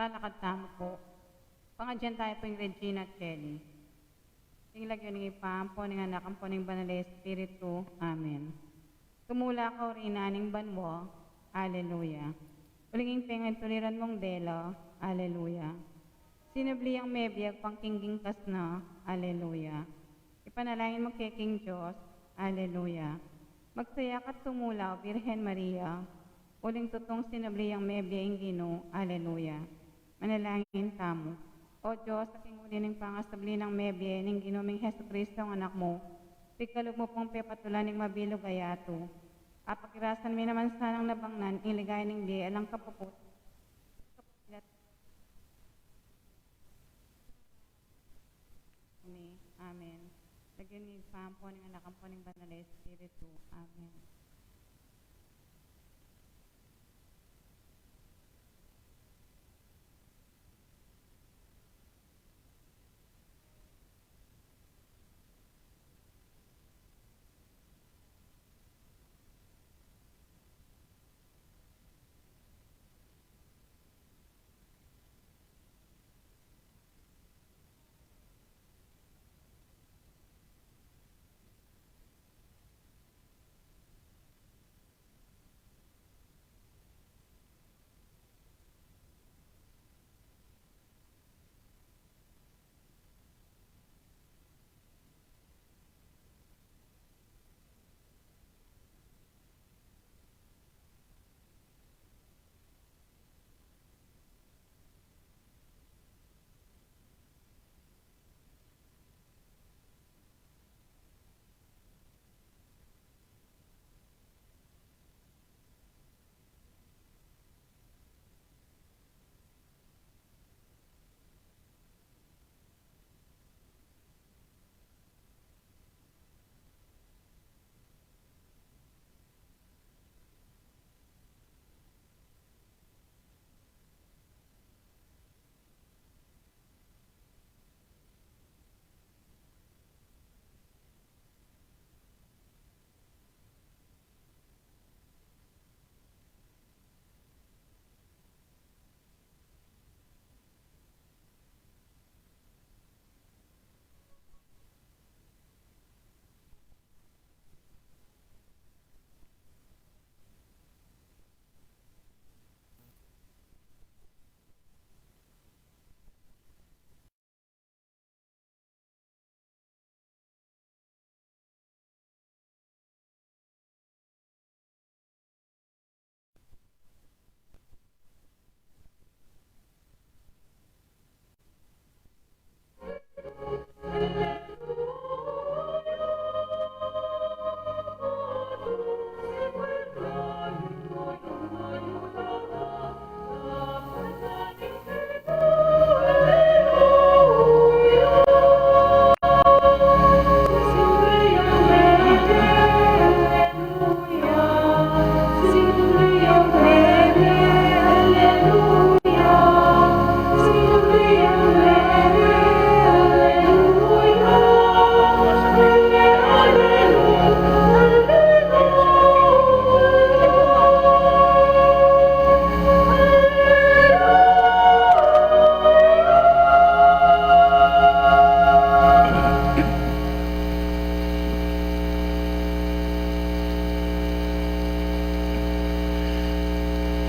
Talakad tamo po. Pangadyan tayo po yung Regina Kelly. Tinglag yun ng ipampo ng anak ang po ng Banal na Espiritu. Amen. Tumula ka rin aning banwo. Alleluia. Uling tengan tuliran mong delo. Alleluia. Sinabli ang mebiyag pangkingging kasno. Alleluia. Ipanalangin mo kay King Diyos. Alleluia. Magsaya ka't tumula o Birhen Maria. Uling tutong sinabli ang mebiyang Gino. Alleluia. Manalangin tamo. O Diyos, sa uli ng pangasabli ng mebye, ng ginuming Heso Kristo ang anak mo, pikalog mo pong pepatulan ng mabilog ayato. Apakirasan mi naman sanang nabangnan, iligay ng di, alang kapupot. Amen. Lagyan ni pampo ng anak ang po ng Banal na Espiritu. Amen.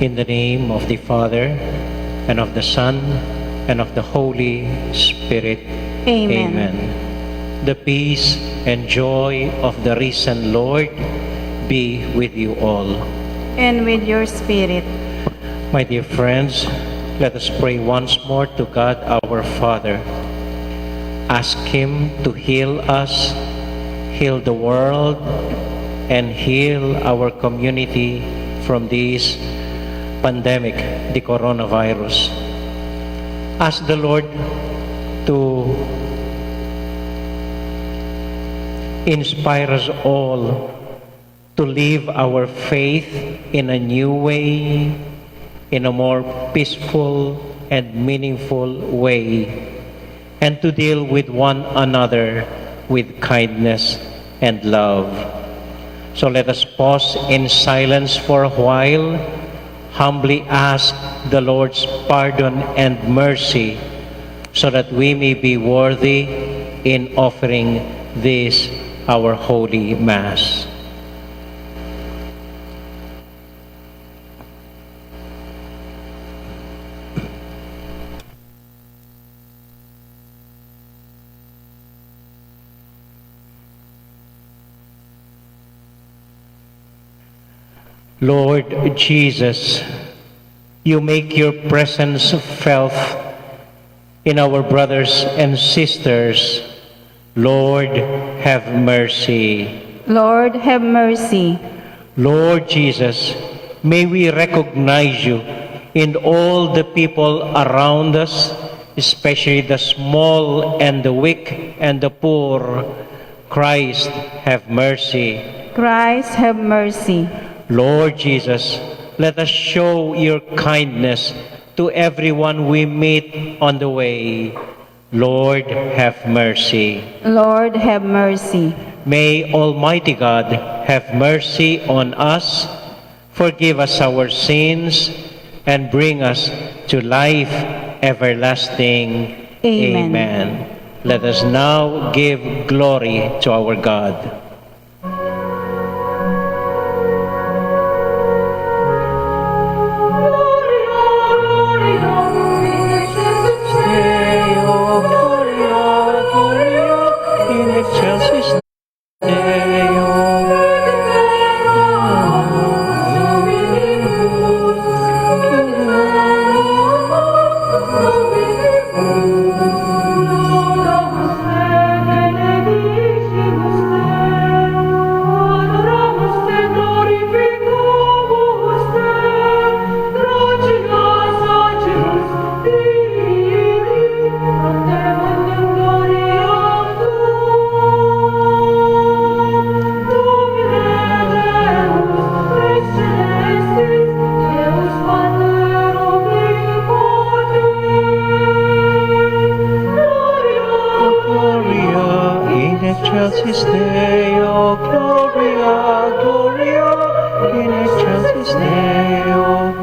In the name of the Father, and of the Son, and of the Holy Spirit. Amen. The peace and joy of the risen Lord be with you all. And with your spirit. My dear friends, let us pray once more to God our Father. Ask Him to heal us, heal the world, and heal our community from this pandemic, the coronavirus. Ask the Lord to inspire us all to live our faith in a new way, in a more peaceful and meaningful way, and to deal with one another with kindness and love. So let us pause in silence for a while, humbly ask the Lord's pardon and mercy so that we may be worthy in offering this our holy Mass. Lord Jesus, you make your presence felt in our brothers and sisters. Lord, have mercy. Lord, have mercy. Lord Jesus, may we recognize you in all the people around us, especially the small and the weak and the poor. Christ, have mercy. Christ, have mercy. Lord Jesus, let us show your kindness to everyone we meet on the way. Lord, have mercy. Lord, have mercy. May Almighty God have mercy on us, forgive us our sins, and bring us to life everlasting. Amen. Let us now give glory to our God. Excelsis Deo, Gloria, Gloria, in excelsis Deo.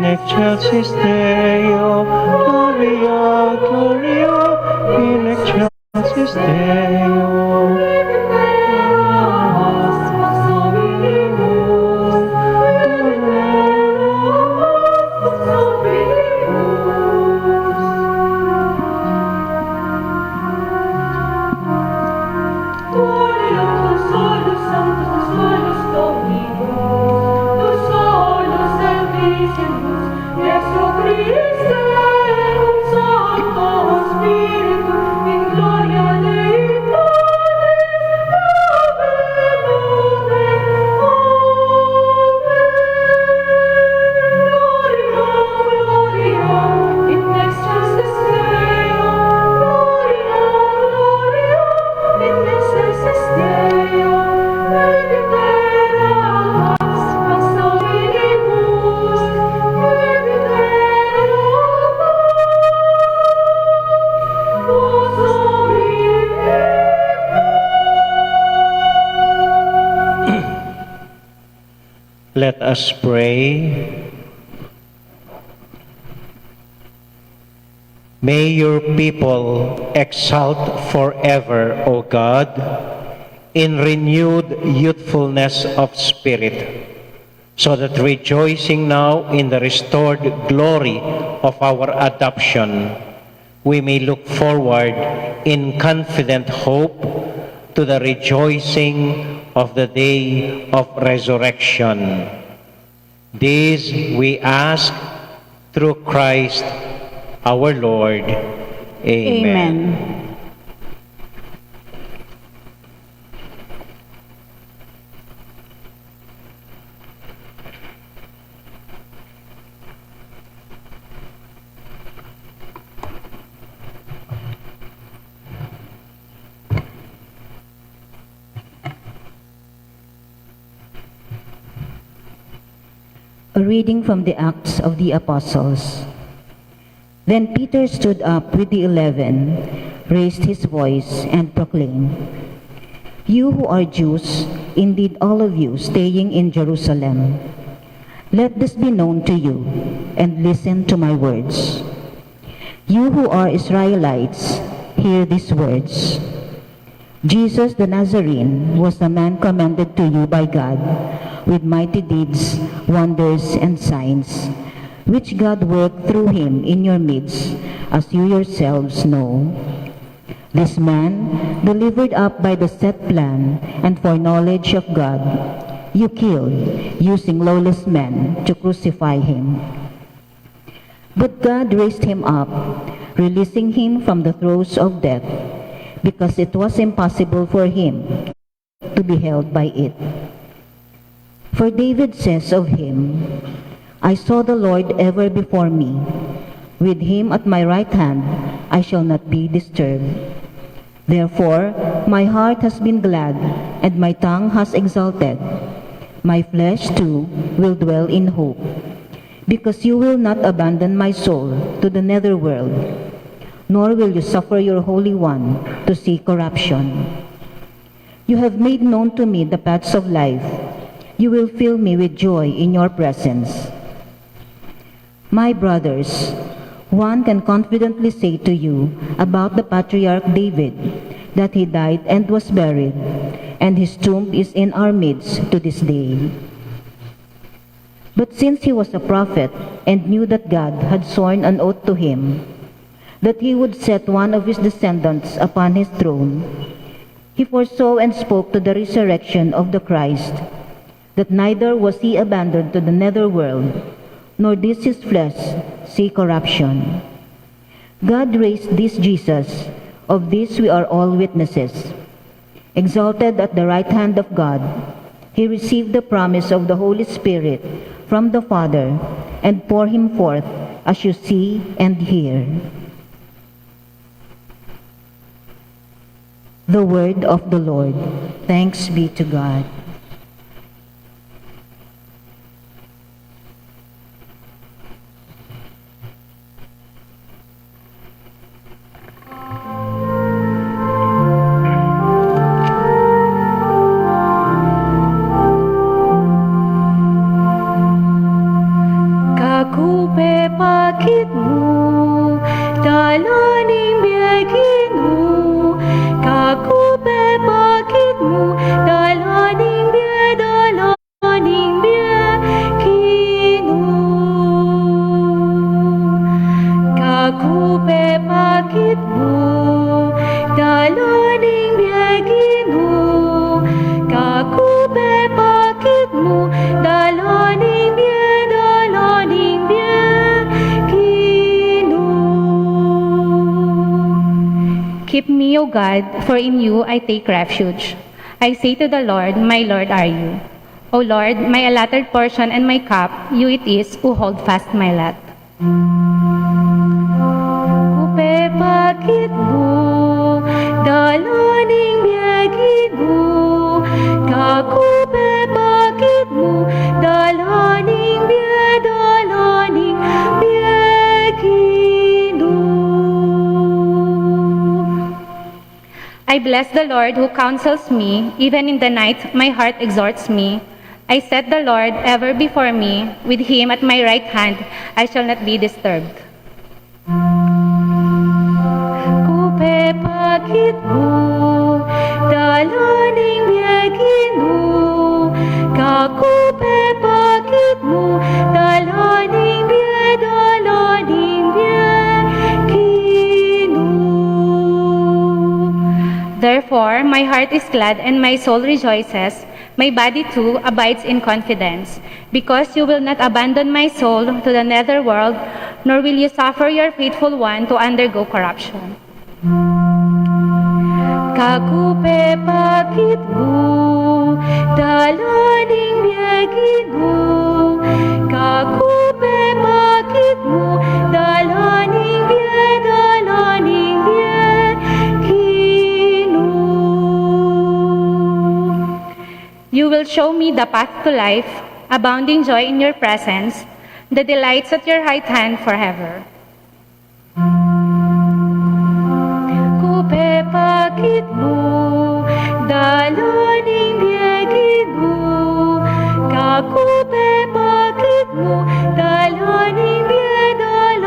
Excelsis Deo, Gloria, Gloria, in excelsis Deo. Let us pray. May your people exalt forever, O God, in renewed youthfulness of spirit, so that rejoicing now in the restored glory of our adoption, we may look forward in confident hope to the rejoicing of the day of resurrection. This we ask through Christ our Lord. Amen. A reading from the Acts of the Apostles. Then Peter stood up with the 11, raised his voice, and proclaimed, "You who are Jews, indeed all of you staying in Jerusalem, let this be known to you, and listen to my words. You who are Israelites, hear these words. Jesus the Nazarene was a man commended to you by God with mighty deeds, wonders, and signs, which God worked through him in your midst, as you yourselves know. This man, delivered up by the set plan and foreknowledge of God, you killed, using lawless men to crucify him. But God raised him up, releasing him from the throes of death, because it was impossible for him to be held by it. For David says of him, I saw the Lord ever before me. With him at my right hand, I shall not be disturbed. Therefore, my heart has been glad, and my tongue has exulted. My flesh too will dwell in hope, because you will not abandon my soul to the netherworld, nor will you suffer your Holy One to see corruption. You have made known to me the paths of life. You will fill me with joy in your presence. My brothers, one can confidently say to you about the patriarch David that he died and was buried, and his tomb is in our midst to this day. But since he was a prophet and knew that God had sworn an oath to him, that he would set one of his descendants upon his throne, he foresaw and spoke to the resurrection of the Christ, that neither was he abandoned to the netherworld, nor did his flesh see corruption. God raised this Jesus, of this we are all witnesses. Exalted at the right hand of God, he received the promise of the Holy Spirit from the Father, and poured him forth as you see and hear. The word of the Lord. Thanks be to God. Kakupe pakit mo, dalaning biyagin mo. Kakupe pakit mo, dalaning biyagin mo. Kakupe pakit mo, dalaning biyagin mo. Kakupe pakit mo, dalaning biyagin mo. Keep me, O God, for in you I take refuge. I say to the Lord, my Lord are you. O Lord, my allotted portion and my cup, you it is who hold fast my lot. Kupe pakit mo, dalaning biyagin mo. Kakupe pakit mo, dalaning biyagin mo. I bless the Lord who counsels me. Even in the night, my heart exhorts me. I set the Lord ever before me. With him at my right hand, I shall not be disturbed. Kupe pakit mo, dalaning kinu, kakupe bakit mo, dalaning bie, kinu. Therefore, my heart is glad and my soul rejoices. My body too abides in confidence, because you will not abandon my soul to the netherworld, nor will you suffer your faithful one to undergo corruption. Kakupe bakit mo, dalaning biyagin mo. Kakupe bakit mo, dalaning biyagin mo. You will show me the path to life, abounding joy in your presence, the delights at your right hand forever. Kupe bakit mo, dalaning biyagin mo. Kakupe bakit mo, dalaning biyagin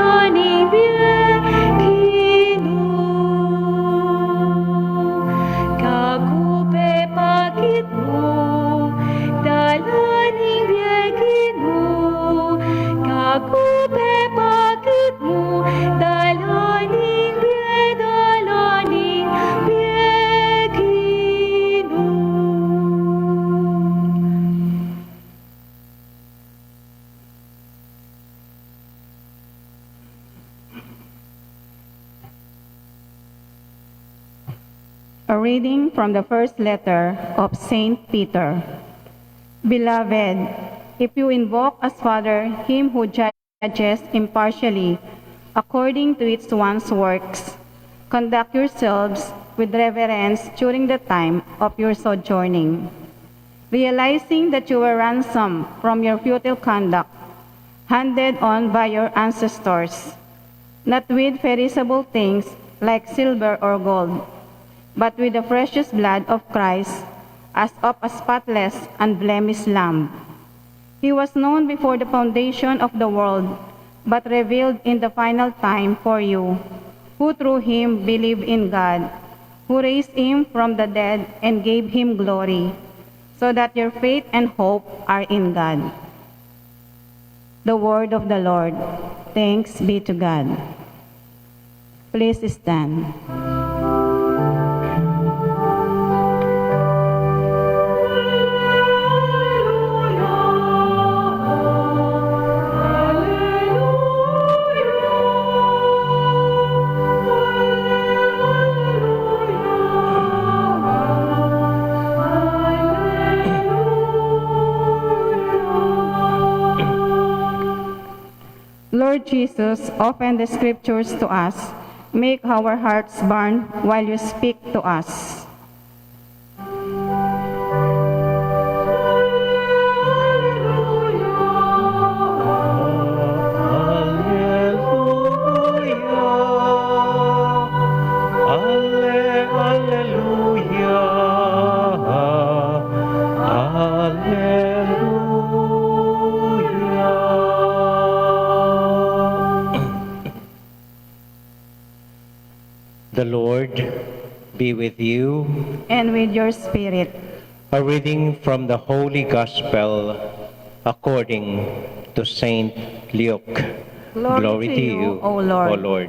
mo. Kakupe bakit mo, dalaning biyagin mo. Kakupe bakit mo, dalaning biyagin mo. A reading from the first letter of Saint Peter. Beloved, if you invoke as Father him who judges impartially according to each one's works, conduct yourselves with reverence during the time of your sojourning, realizing that you were ransomed from your futile conduct, handed on by your ancestors, not with perishable things like silver or gold, but with the precious blood of Christ, as of a spotless and blemished lamb. He was known before the foundation of the world, but revealed in the final time for you, who through him believe in God, who raised him from the dead and gave him glory, so that your faith and hope are in God. The word of the Lord. Thanks be to God. Please stand. Lord Jesus, open the scriptures to us. Make our hearts burn while you speak to us. The Lord be with you. And with your spirit. A reading from the Holy Gospel according to Saint Luke. Glory to you, O Lord.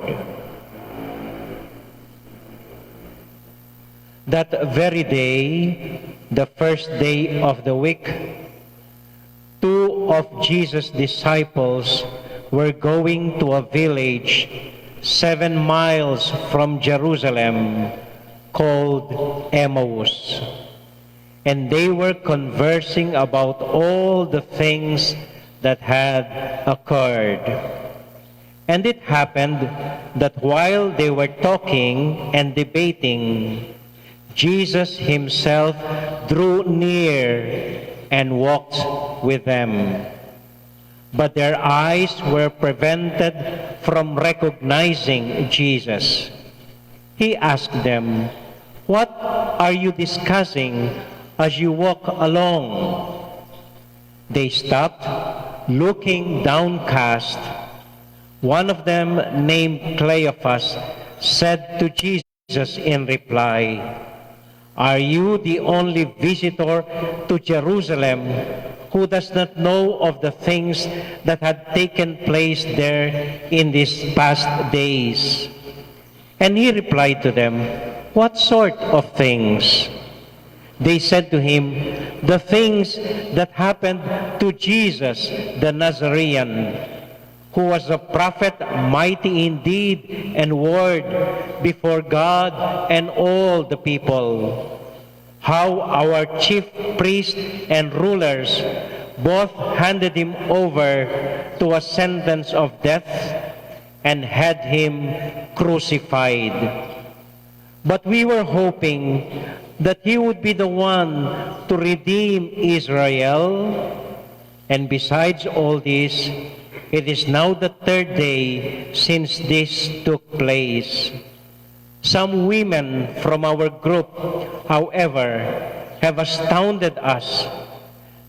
That very day, the first day of the week, two of Jesus' disciples were going to a village 7 miles from Jerusalem called Emmaus. And they were conversing about all the things that had occurred. And it happened that while they were talking and debating, Jesus himself drew near and walked with them. But their eyes were prevented from recognizing Jesus. He asked them, "What are you discussing as you walk along?" They stopped, looking downcast. One of them, named Cleophas, said to Jesus in reply, Are you the only visitor to Jerusalem who does not know of the things that had taken place there in these past days? And he replied to them, What sort of things? They said to him, The things that happened to Jesus the Nazarene, who was a prophet, mighty in deed and word before God and all the people. How our chief priests and rulers both handed him over to a sentence of death and had him crucified. But we were hoping that he would be the one to redeem Israel. And besides all this, it is now the third day since this took place. Some women from our group, however, have astounded us.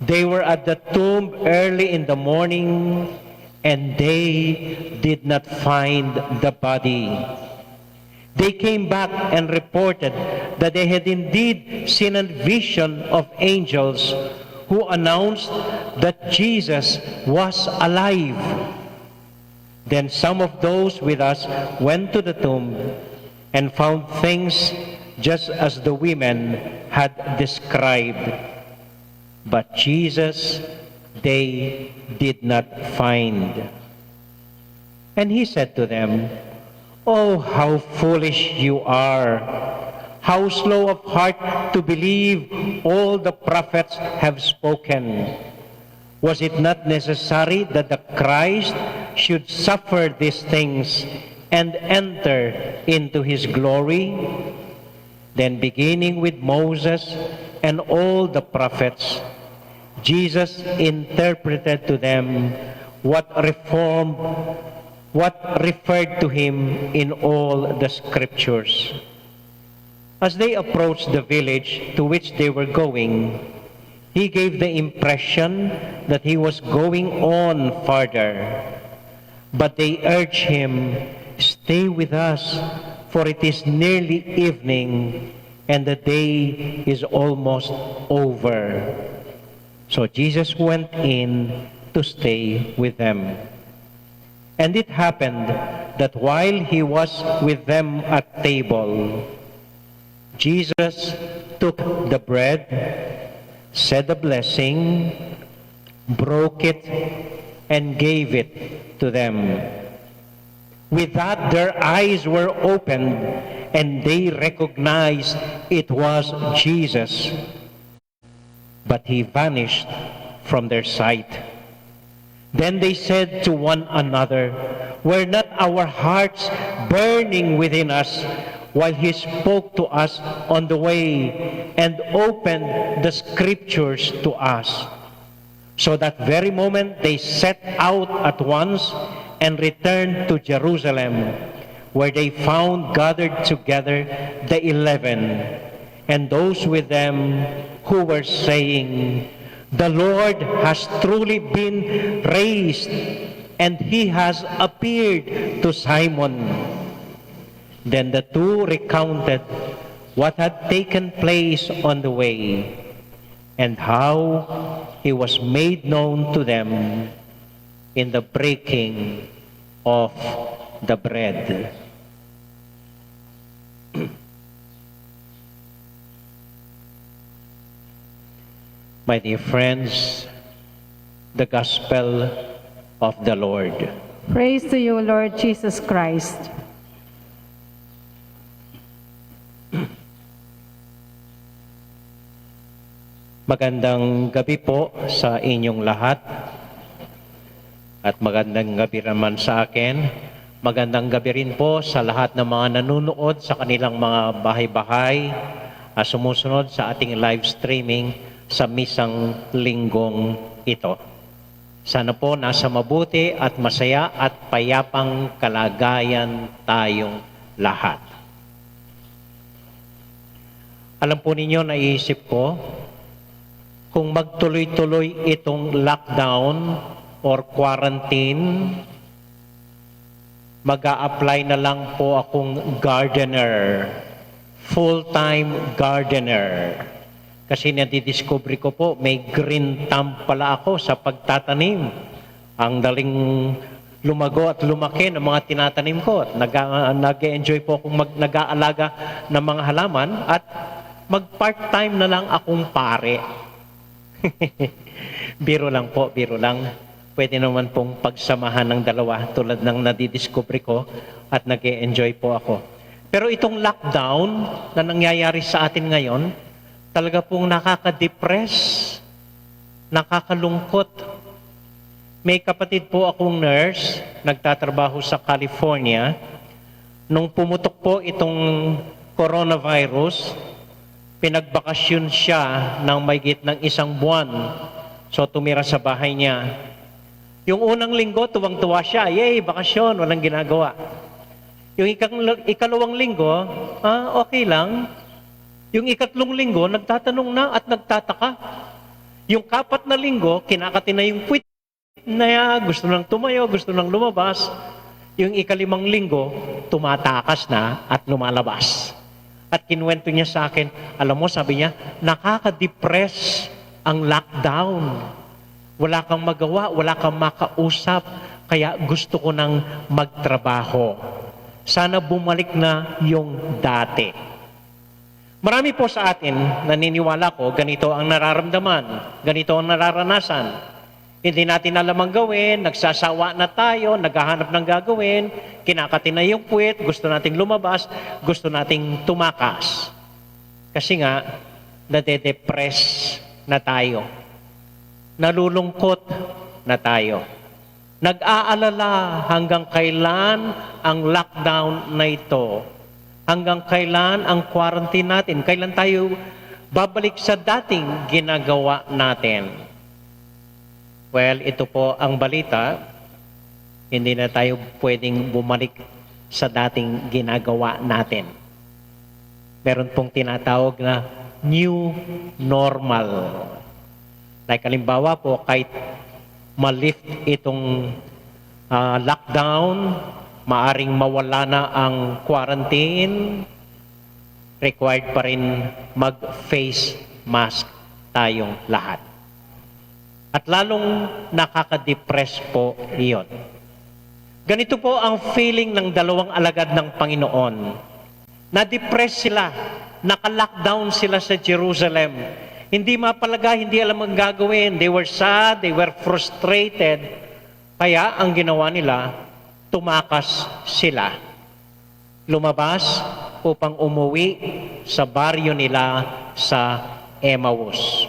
They were at the tomb early in the morning, and they did not find the body. They came back and reported that they had indeed seen a vision of angels who announced that Jesus was alive. Then some of those with us went to the tomb and found things just as the women had described. But Jesus they did not find. And he said to them, Oh, how foolish you are! How slow of heart to believe all the prophets have spoken. Was it not necessary that the Christ should suffer these things and enter into his glory? Then beginning with Moses and all the prophets, Jesus interpreted to them what referred to him in all the scriptures. As they approached the village to which they were going, he gave the impression that he was going on farther. But they urged him, Stay with us, for it is nearly evening, and the day is almost over. So Jesus went in to stay with them. And it happened that while he was with them at table, Jesus took the bread, said a blessing, broke it, and gave it to them. With that, their eyes were opened, and they recognized it was Jesus. But he vanished from their sight. Then they said to one another, Were not our hearts burning within us while he spoke to us on the way and opened the scriptures to us? So that very moment they set out at once and returned to Jerusalem, where they found gathered together the 11, and those with them who were saying, The Lord has truly been raised, and he has appeared to Simon. Then the two recounted what had taken place on the way, and how he was made known to them in the breaking of the bread. My dear friends, the Gospel of the Lord. Praise to you, Lord Jesus Christ. Magandang gabi po sa inyong lahat. At magandang gabi naman sa akin. Magandang gabi rin po sa lahat ng mga nanonood sa kanilang mga bahay-bahay sumusunod sa ating live streaming sa misang linggong ito. Sana po nasa mabuti at masaya at payapang kalagayan tayong lahat. Alam po ninyo, naisip ko, kung magtuloy-tuloy itong lockdown or quarantine, mag-a-apply na lang po akong gardener full-time gardener. Kasi nadidiscover ko po, may green thumb pala ako sa pagtatanim. Ang daling lumago at lumaki ng mga tinatanim ko. Nag-enjoy po akong nag-aalaga ng mga halaman at mag-part-time na lang akong pare. Biro lang po, biro lang. Pwede naman pong pagsamahan ng dalawa tulad ng nadidiscover ko at nag-enjoy po ako. Pero itong lockdown na nangyayari sa atin ngayon, talaga pong nakaka-depress, nakakalungkot. May kapatid po akong nurse, nagtatrabaho sa California. Nung pumutok po itong coronavirus, pinagbakasyon siya ng mahigit ng 1 buwan. So tumira sa bahay niya. Yung unang linggo, tuwang-tuwa siya. Yay, bakasyon, walang ginagawa. Yung ikalawang linggo, okay lang. Yung ikatlong linggo, nagtatanong na at nagtataka. Yung 4 na linggo, kinakati na yung puwit na gusto nang tumayo, gusto nang lumabas. Yung 5 linggo, tumatakas na at lumalabas. At kinuwento niya sa akin, alam mo, sabi niya, nakaka-depress ang lockdown. Wala kang magawa, wala kang makausap, kaya gusto ko nang magtrabaho. Sana bumalik na yung dati. Marami po sa atin, naniniwala ko, ganito ang nararamdaman, ganito ang nararanasan. Hindi natin alam ang gawin, nagsasawa na tayo, naghahanap ng gagawin, kinakati na yung puwit, gusto nating lumabas, gusto nating tumakas. Kasi nga, nade-depress na tayo. Nalulungkot na tayo. Nag-aalala hanggang kailan ang lockdown na ito. Hanggang kailan ang quarantine natin. Kailan tayo babalik sa dating ginagawa natin. Well, ito po ang balita. Hindi na tayo pwedeng bumalik sa dating ginagawa natin. Meron pong tinatawag na new normal. Like halimbawa po, kahit ma-lift itong lockdown, maaring mawala na ang quarantine, required pa rin mag-face mask tayong lahat. At lalong nakaka-depress po iyon. Ganito po ang feeling ng 2 alagad ng Panginoon. Na-depress sila, naka-lockdown sila sa Jerusalem. Hindi mapalaga, hindi alam ang gagawin. They were sad, they were frustrated. Kaya ang ginawa nila, tumakas sila. Lumabas upang umuwi sa baryo nila sa Emmaus.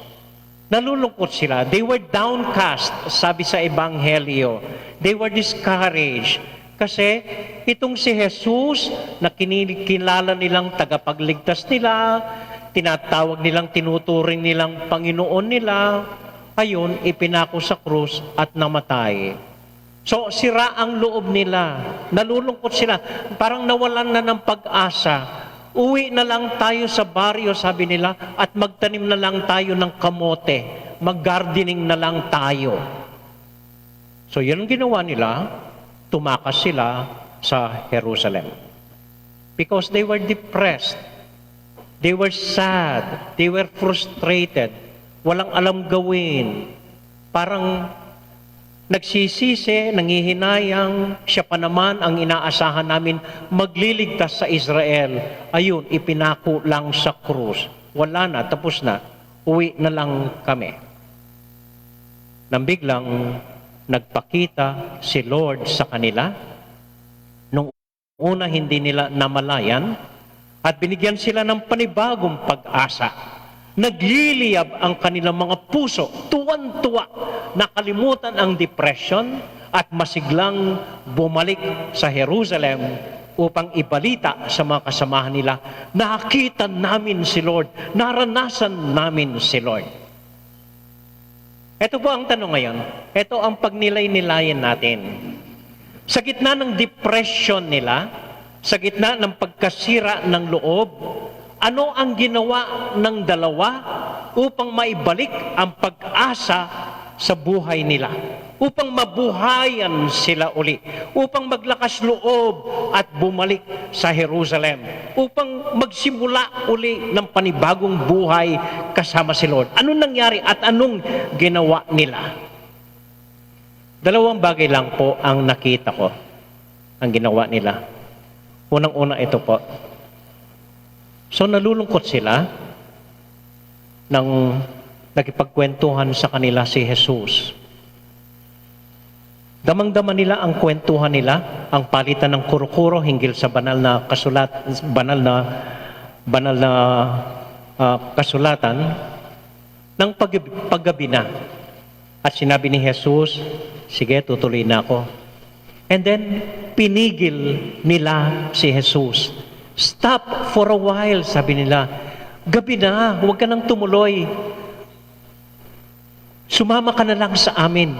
Nalulungkot sila. They were downcast, sabi sa Ebanghelyo. They were discouraged. Kasi itong si Jesus na kinikilala nilang tagapagligtas nila, tinatawag nilang, tinuturing nilang Panginoon nila, ayun, ipinako sa krus at namatay. So, sira ang loob nila. Nalulungkot sila. Parang nawalan na ng pag-asa. Uwi na lang tayo sa baryo, sabi nila, at magtanim na lang tayo ng kamote. Mag-gardening na lang tayo. So, yun ang ginawa nila. Tumakas sila sa Jerusalem. Because they were depressed. They were sad. They were frustrated. Walang alam gawin. Parang nagsisisi, nangihinayang, siya pa naman ang inaasahan namin magliligtas sa Israel. Ayun, ipinako lang sa krus. Wala na, tapos na. Uwi na lang kami. Nang biglang nagpakita si Lord sa kanila. Nung una hindi nila namalayan, at binigyan sila ng panibagong pag-asa. Nagliliyab ang kanilang mga puso, tuwan-tuwa, nakalimutan ang depression at masiglang bumalik sa Jerusalem upang ibalita sa mga kasamahan nila, nakita namin si Lord, naranasan namin si Lord. Ito po ang tanong ngayon, ito ang pagnilay-nilayan natin. Sa gitna ng depression nila, sa gitna ng pagkasira ng loob, ano ang ginawa ng dalawa upang maibalik ang pag-asa sa buhay nila? upang mabuhayan sila uli, upang maglakas loob at bumalik sa Jerusalem, upang magsimula uli ng panibagong buhay kasama si Lord. Anong nangyari at anong ginawa nila? Dalawang bagay lang po ang nakita ko, ang ginawa nila. Unang-una ito po. So nalulungkot sila nang nakipagkwentuhan sa kanila si Jesus. Damang-dama nila ang kwentuhan nila, ang palitan ng kuro-kuro hinggil sa banal na kasulatan ng paggabi na. At sinabi ni Jesus, sige, tutuloy na ako. And then, pinigil nila si Jesus. Stop for a while, sabi nila. Gabi na, huwag ka nang tumuloy. Sumama ka na lang sa amin.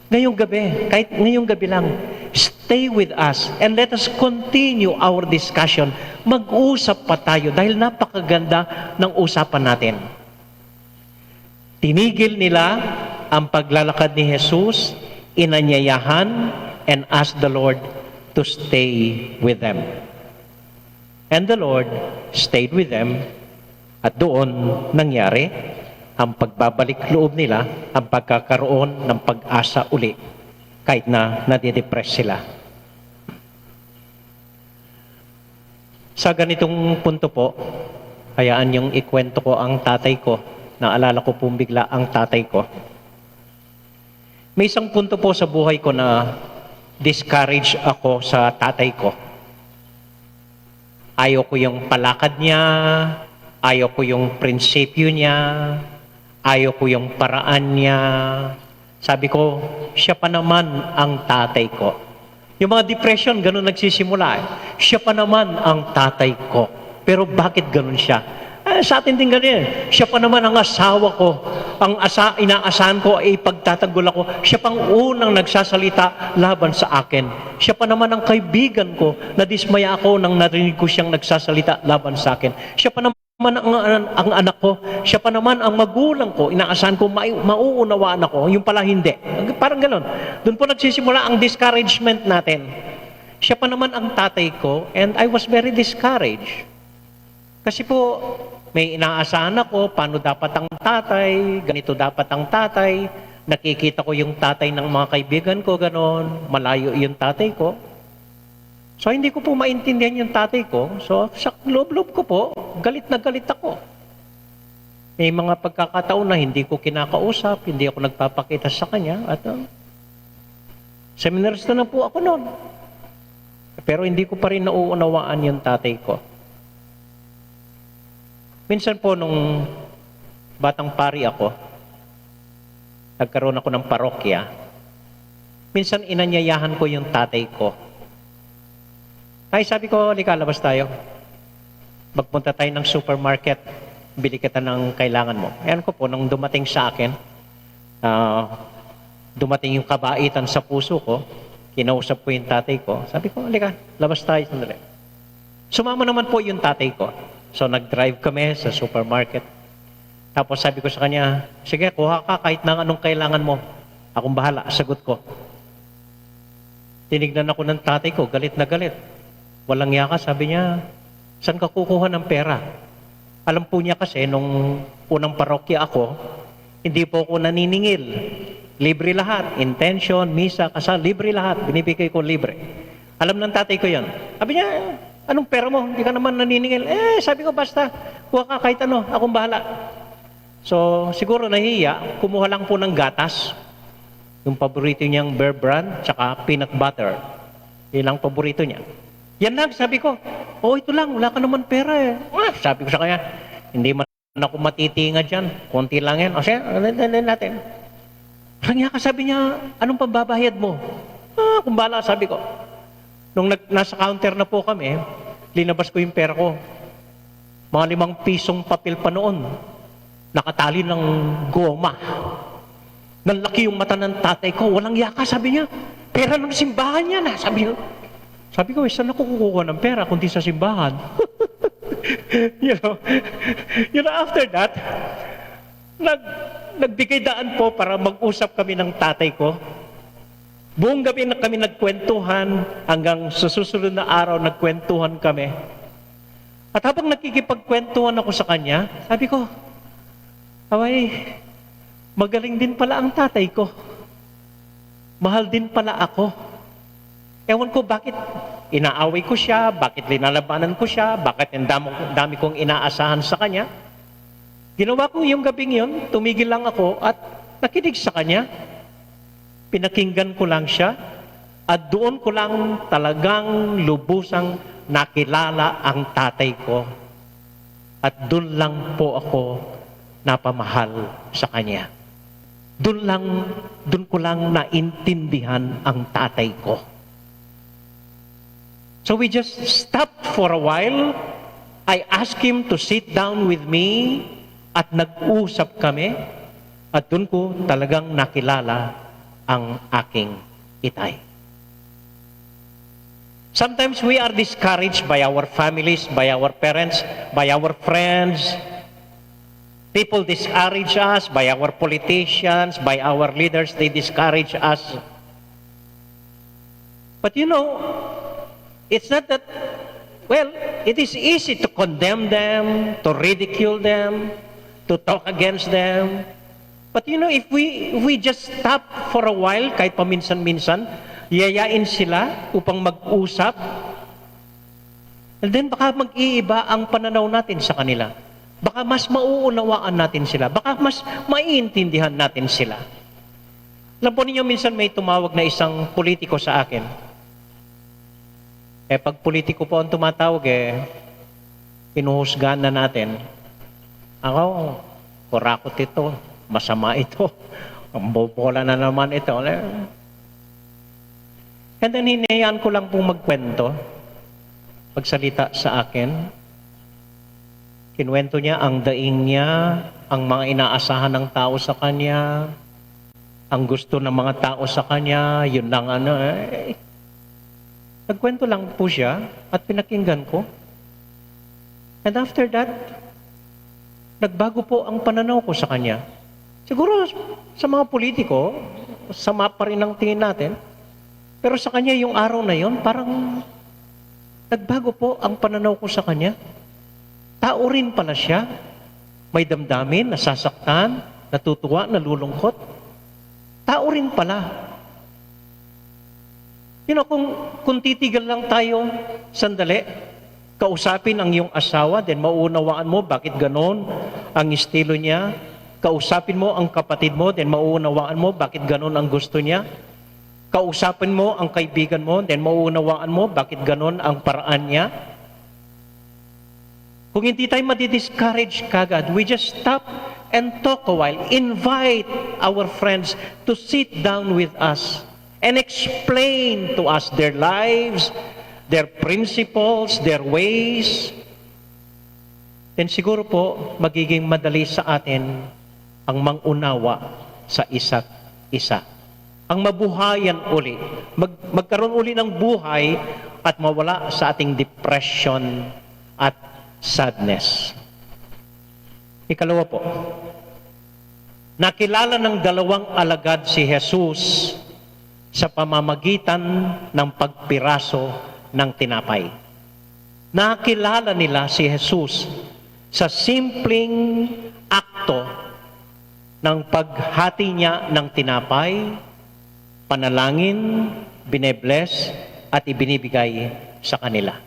Ngayong gabi, kahit ngayong gabi lang, stay with us and let us continue our discussion. Mag-usap pa tayo dahil napakaganda ng usapan natin. Tinigil nila ang paglalakad ni Jesus, inanyayahan, and asked the Lord to stay with them. And the Lord stayed with them, at doon nangyari ang pagbabalik loob nila, ang pagkakaroon ng pag-asa uli, kahit na nadidepress sila. Sa ganitong punto po, hayaan yung ikwento ko ang tatay ko. Naalala ko pong bigla ang tatay ko. May isang punto po sa buhay ko na discourage ako sa tatay ko. Ayaw ko yung palakad niya, ayaw ko yung prinsipyo niya, ayaw ko yung paraan niya. Sabi ko, siya pa naman ang tatay ko. Yung mga depression, ganun nagsisimula. Siya pa naman ang tatay ko. Pero bakit ganun siya? Sa atin din ganyan. Siya pa naman ang asawa ko. Ang inaasahan ko ay pagtatanggol ako. Siya pang unang nagsasalita laban sa akin. Siya pa naman ang kaibigan ko. Nadismaya ako nang narinig ko siyang nagsasalita laban sa akin. Siya pa naman ang anak ko. Siya pa naman ang magulang ko. Inaasahan ko mauunawaan ako. Yung pala hindi. Parang gano'n. Doon po nagsisimula ang discouragement natin. Siya pa naman ang tatay ko and I was very discouraged. Kasi po, may inaasahan ako, paano dapat ang tatay, ganito dapat ang tatay, nakikita ko yung tatay ng mga kaibigan ko, ganon, malayo yung tatay ko. So, hindi ko po maintindihan yung tatay ko. So, sa loob-loob ko po, galit na galit ako. May mga pagkakataon na hindi ko kinakausap, hindi ako nagpapakita sa kanya, at seminarista na po ako noon. Pero hindi ko pa rin nauunawaan yung tatay ko. Minsan po nung batang pari ako, nagkaroon ako ng parokya, minsan inanyayahan ko yung tatay ko. Ay, sabi ko, halika, labas tayo. Magpunta tayo ng supermarket, bili kita ng kailangan mo. Ayan ko po, nung dumating sa akin, dumating yung kabaitan sa puso ko, kinausap ko yung tatay ko, sabi ko, halika, labas tayo sandali. Sumama naman po yung tatay ko. So, nag-drive kami sa supermarket. Tapos sabi ko sa kanya, sige, kuha ka kahit na anong kailangan mo. Akong bahala, sagot ko. Tinignan ako ng tatay ko, galit na galit. Walang yaka, sabi niya, saan ka kukuha ng pera? Alam po niya kasi, nung unang parokya ako, hindi po ako naniningil. Libre lahat, intention, misa, kasal, libre lahat. Binibigay ko libre. Alam ng tatay ko yon. Sabi niya, anong pera mo? Hindi ka naman naniningil. Sabi ko, basta, kuha ka kahit ano, akong bahala. So, siguro nahihiya, kumuha lang po ng gatas. Yung paborito niyang Bear Brand, tsaka peanut butter. Yun ang paborito niya. Yan lang, sabi ko. Ito lang, wala ka naman pera eh. Sabi ko sa kanya, hindi man ako matitinga dyan. Konti lang yan. O siya, natin. Kanya ka, sabi niya, anong pambabayad mo? Kung bahala, sabi ko. Nung nasa counter na po kami, linabas ko yung pera ko. Mga 5 pisong papel pa noon. Nakatali ng goma. Nanlaki yung mata ng tatay ko. Walang yaka, sabi niya. Pera ng simbahan yan, ha? Sabi ko, saan ako kukuha ng pera kundi sa simbahan? you know, after that, nagbigay daan po para mag-usap kami ng tatay ko. Buong gabi na kami nagkwentuhan, hanggang sa susunod na araw nagkwentuhan kami. At habang nakikipagkwentuhan ako sa kanya, sabi ko, "Away, magaling din pala ang tatay ko. Mahal din pala ako. Ewan ko bakit inaaway ko siya, bakit linalabanan ko siya, bakit ang dami kong inaasahan sa kanya." Ginawa ko yung gabing yun, tumigil lang ako at nakinig sa kanya. Pinakinggan ko lang siya at doon ko lang talagang lubusang nakilala ang tatay ko. At doon lang po ako napamahal sa kanya. Doon ko lang naintindihan ang tatay ko. So we just stopped for a while. I asked him to sit down with me at nag-usap kami. At doon ko talagang nakilala ang aking itay. Sometimes we are discouraged by our families, by our parents, by our friends. People discourage us, by our politicians, by our leaders, they discourage us. But you know, it's not that, well, it is easy to condemn them, to ridicule them, to talk against them. But you know, if we just stop for a while, kahit paminsan-minsan, yayain sila upang mag-usap, and then baka mag-iiba ang pananaw natin sa kanila. Baka mas mauunawaan natin sila. Baka mas maiintindihan natin sila. Alam po ninyo, minsan may tumawag na isang politiko sa akin. Pag politiko po ang tumatawag, pinuhusgahan na natin. Ako, kurakot ito, masama ito, ang bobola na naman ito. And then hinayaan ko lang pong magkwento, pagsalita sa akin. Kinwento niya ang daing niya, ang mga inaasahan ng tao sa kanya, ang gusto ng mga tao sa kanya, yun lang Nagkwento lang po siya at pinakinggan ko. And after that, nagbago po ang pananaw ko sa kanya. Siguro sa mga politiko, sama pa rin ang tingin natin. Pero sa kanya, yung araw na yon, parang nagbago po ang pananaw ko sa kanya. Tao rin pala siya. May damdamin, nasasaktan, natutuwa, nalulungkot. Tao rin pala. You know, kung titigal lang tayo sandali, kausapin ang iyong asawa, then mauunawaan mo bakit ganon ang estilo niya. Kausapin mo ang kapatid mo, then mauunawaan mo bakit ganon ang gusto niya. Kausapin mo ang kaibigan mo, then mauunawaan mo bakit ganon ang paraan niya. Kung hindi tayo madi-discourage kagad, we just stop and talk a while. Invite our friends to sit down with us and explain to us their lives, their principles, their ways. Then siguro po, magiging madali sa atin ang mangunawa sa isa't isa. Ang mabuhayan uli. Magkaroon uli ng buhay at mawala sa ating depression at sadness. Ikalawa po, nakilala ng dalawang alagad si Jesus sa pamamagitan ng pagpiraso ng tinapay. Nakilala nila si Jesus sa simpleng akto ng paghati niya ng tinapay, panalangin, binebless, at ibinibigay sa kanila.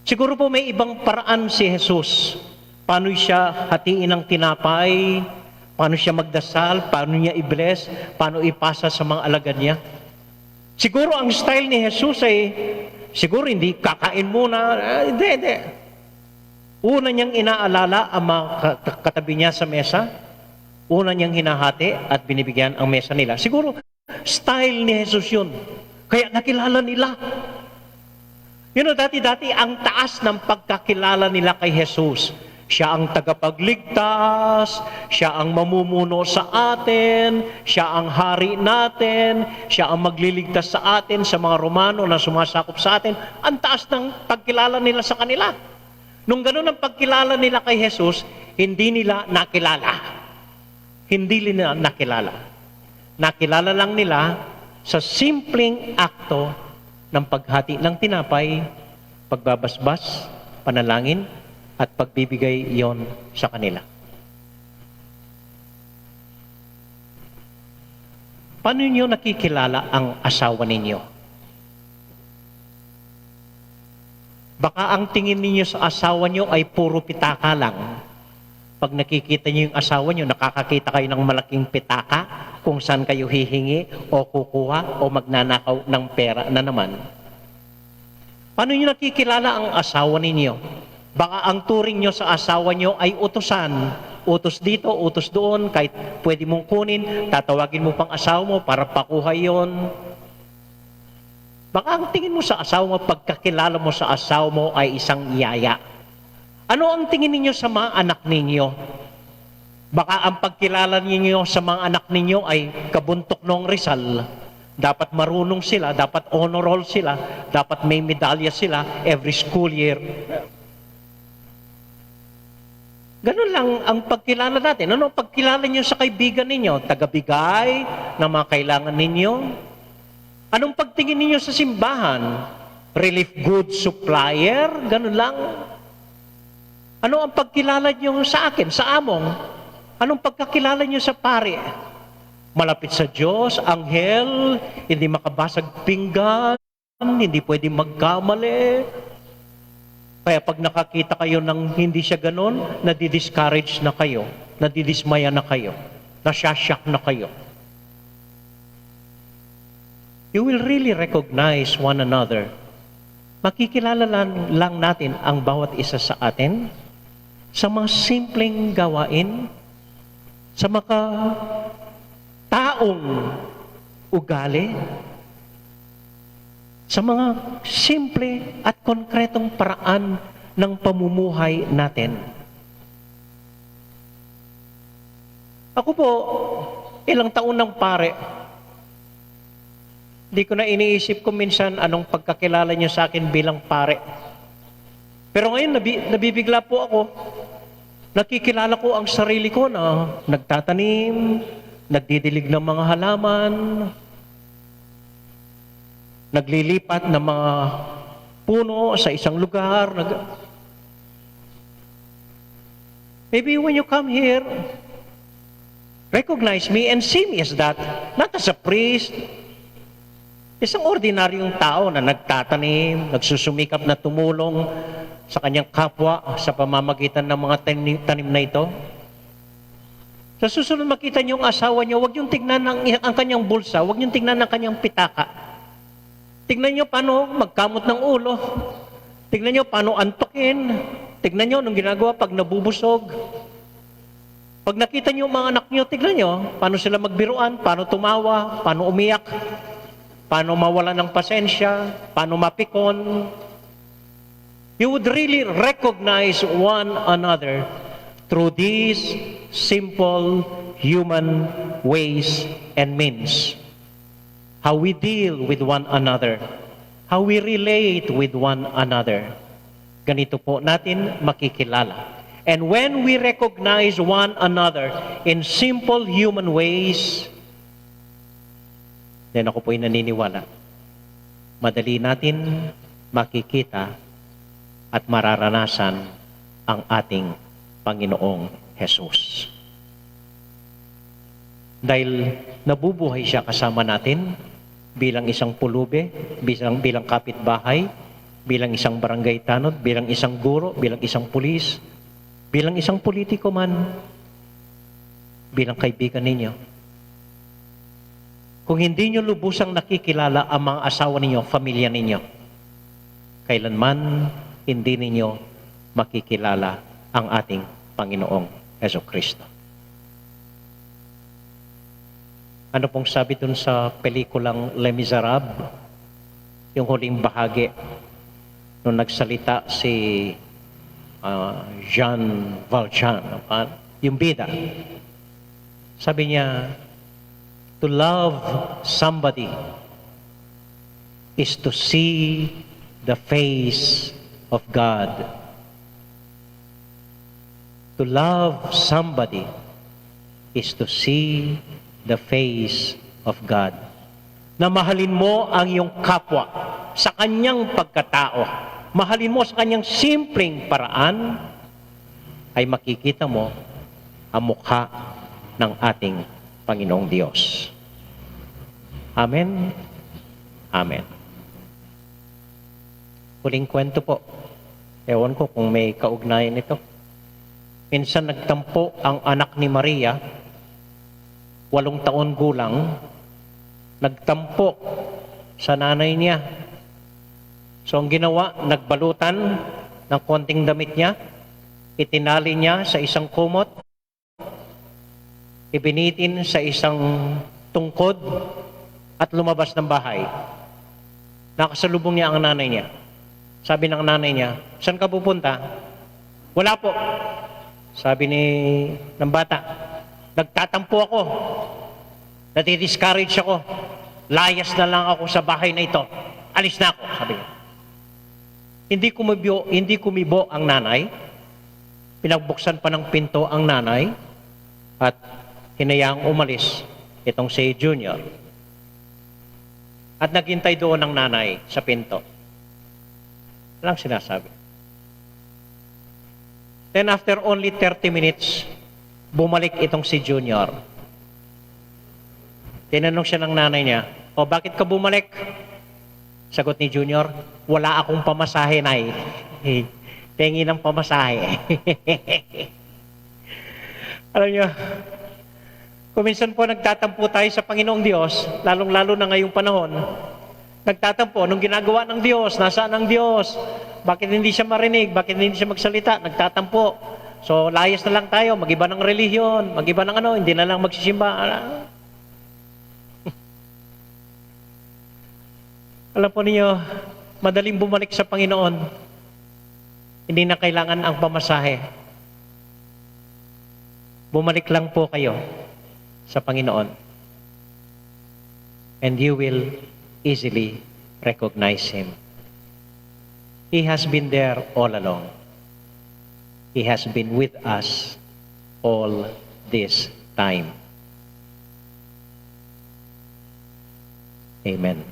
Siguro po may ibang paraan si Jesus. Paano siya hatiin ng tinapay, paano siya magdasal, paano niya i-bless, paano ipasa sa mga alagad niya. Siguro ang style ni Jesus ay, siguro hindi kakain muna, hindi. Una niyang inaalala ang mga katabi niya sa mesa, una niyang hinahati at binibigyan ang mesa nila. Siguro, style ni Jesus yun. Kaya nakilala nila. You know, dati-dati ang taas ng pagkakilala nila kay Jesus. Siya ang tagapagligtas, siya ang mamumuno sa atin, siya ang hari natin, siya ang magliligtas sa atin, sa mga Romano na sumasakop sa atin. Ang taas ng pagkilala nila sa kanila. Nung ganun ang pagkilala nila kay Jesus, hindi nila nakilala. Hindi nila nakilala. Nakilala lang nila sa simpleng akto ng paghati ng tinapay, pagbabasbas, panalangin, at pagbibigay iyon sa kanila. Paano niyo nakikilala ang asawa ninyo? Baka ang tingin ninyo sa asawa niyo ay puro pitaka lang. Pag nakikita niyo yung asawa niyo, nakakakita kayo ng malaking pitaka kung saan kayo hihingi o kukuha o magnanakaw ng pera na naman. Paano niyo nakikilala ang asawa ninyo? Baka ang turing niyo sa asawa niyo ay utusan. Utos dito, utos doon, kahit pwede mong kunin, tatawagin mo pang asawa mo para pakuha yon. Baka ang tingin mo sa asawa mo, pagkakilala mo sa asawa mo ay isang yaya. Ano ang tingin ninyo sa mga anak ninyo? Baka ang pagkilala ninyo sa mga anak ninyo ay kabuntok ng Rizal. Dapat marunong sila, dapat honor roll sila, dapat may medalya sila every school year. Ganun lang ang pagkilala natin. Ano ang pagkilala niyo sa kaibigan ninyo? Tagabigay ng mga kailangan ninyo? Anong pagtingin ninyo sa simbahan? Relief goods supplier? Ganun lang. Ano ang pagkilala niyo sa akin, sa among? Anong pagkakilala niyo sa pare? Malapit sa Diyos, anghel, hindi makabasag pinggan, hindi pwedeng magkamali. Kaya pag nakakita kayo ng hindi siya ganon, nadi-discourage na kayo, nadidismaya na kayo, nasyasyak na kayo. You will really recognize one another. Makikilala lang natin ang bawat isa sa atin sa mga simpleng gawain, sa mga taong ugali, sa mga simple at konkretong paraan ng pamumuhay natin. Ako po, ilang taon ng pare, hindi ko na iniisip ko minsan anong pagkakilala niyo sa akin bilang pare. Pero ngayon, nabibigla po ako. Nakikilala ko ang sarili ko na nagtatanim, nagdidilig ng mga halaman, naglilipat ng mga puno sa isang lugar. Maybe when you come here, recognize me and see me as that, not as a priest, isang ordinaryong tao na nagtatanim, nagsusumikap na tumulong sa kanyang kapwa sa pamamagitan ng mga tanim na ito. Sa susunod makita niyo ang asawa niyo, huwag niyong tignan ang kanyang bulsa, huwag niyong tignan ang kanyang pitaka. Tignan niyo paano magkamot ng ulo. Tignan niyo paano antukin. Tignan niyo anong ginagawa pag nabubusog. Pag nakita niyo mga anak niyo, tignan niyo paano sila magbiruan, paano tumawa, paano umiyak, paano mawala ng pasensya, paano mapikon. You would really recognize one another through these simple human ways and means. How we deal with one another, how we relate with one another. Ganito po natin makikilala. And when we recognize one another in simple human ways, then ako po'y naniniwala, madali natin makikita at mararanasan ang ating Panginoong Jesus. Dahil nabubuhay siya kasama natin bilang isang pulube, bilang kapitbahay, bilang isang barangay tanod, bilang isang guro, bilang isang pulis, bilang isang politiko man, bilang kaibigan ninyo. Kung hindi nyo lubusang nakikilala ang mga asawa ninyo, pamilya ninyo, kailanman hindi ninyo makikilala ang ating Panginoong Jesucristo. Ano pong sabi dun sa pelikulang Les Miserables? Yung huling bahagi, nung nagsalita si Jean Valjean, yung bida. Sabi niya, to love somebody is to see the face of God. To love somebody is to see the face of God. na mahalin mo ang iyong kapwa sa kanyang pagkatao, mahalin mo sa kanyang simpleng paraan, ay makikita mo ang mukha ng ating Panginoong Diyos. Amen. Amen. Huling kwento po. Ewan ko kung may kaugnayan nito. Minsan nagtampo ang anak ni Maria, 8 taon gulang, nagtampo sa nanay niya. So ang ginawa, nagbalutan ng konting damit niya, itinali niya sa isang kumot, ibinitin sa isang tungkod, at lumabas ng bahay. Nakasalubong niya ang nanay niya. Sabi ng nanay niya, "Saan ka pupunta?" "Wala po." Sabi ng bata, "Nagtatampo ako. Nati-discourage ako. Layas na lang ako sa bahay na ito. Alis na ako." Sabi niya. Hindi kumibo ang nanay. Pinagbuksan pa ng pinto ang nanay at hinayaang umalis itong si Junior. At naghintay doon ang nanay sa pinto. Walang sinasabi. Then after only 30 minutes, bumalik itong si Junior. Tinanong siya ng nanay niya, "O, bakit ka bumalik?" Sagot ni Junior, "Wala akong pamasahe, Nay." Tengi ng pamasahe. Alam niyo, kung minsan po nagtatampo tayo sa Panginoong Diyos, lalong-lalo na ngayong panahon, nagtatampo, nung ginagawa ng Diyos, nasaan ang Diyos? Bakit hindi siya marinig? Bakit hindi siya magsalita? Nagtatampo. So, layas na lang tayo, mag-iba ng relihiyon, mag-iba ng hindi na lang magsisimba. Alam po ninyo, madaling bumalik sa Panginoon. Hindi na kailangan ang pamasahe. Bumalik lang po kayo sa Panginoon. And you will easily recognize Him. He has been there all along. He has been with us all this time. Amen.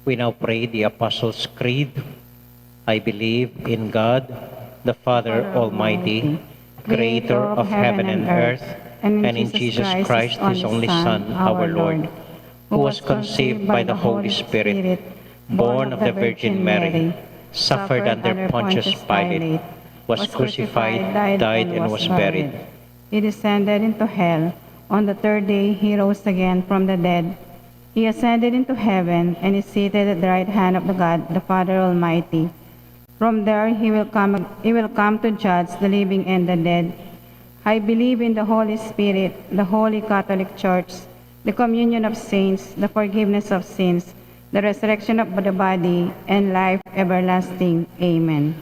We now pray the Apostles' Creed. I believe in God, the Father Almighty, creator of heaven and earth, and in Jesus Christ, His only Son, our Lord, who was conceived by the Holy Spirit, born of the Virgin Mary, suffered under Pontius Pilate, was crucified, died, and was buried. He descended into hell. On the third day, He rose again from the dead. He ascended into heaven and is seated at the right hand of the God, the Father Almighty. From there He will come to judge the living and the dead. I believe in the Holy Spirit, the Holy Catholic Church, the communion of saints, the forgiveness of sins, the resurrection of the body, and life everlasting. Amen.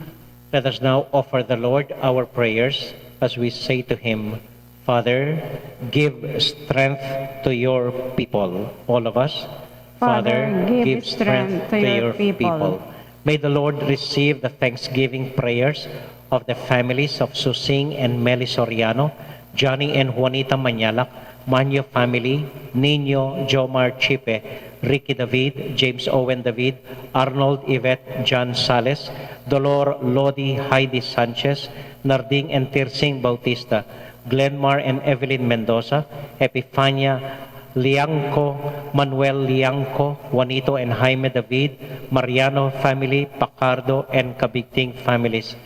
Let us now offer the Lord our prayers as we say to Him, Father, give strength to your people, all of us. Father, give strength to your people. May the Lord receive the thanksgiving prayers of the families of Susing and Meli Soriano, Johnny and Juanita Manyalak, Manyo family, Nino, Jomar Chipe, Ricky David, James Owen David, Arnold Yvette, John Sales, Dolor Lodi Heidi Sanchez, Narding and Tirsing Bautista, Glenmar and Evelyn Mendoza, Epifania Liangco, Manuel Liangco, Juanito and Jaime David, Mariano family, Pacardo and Kabigting families,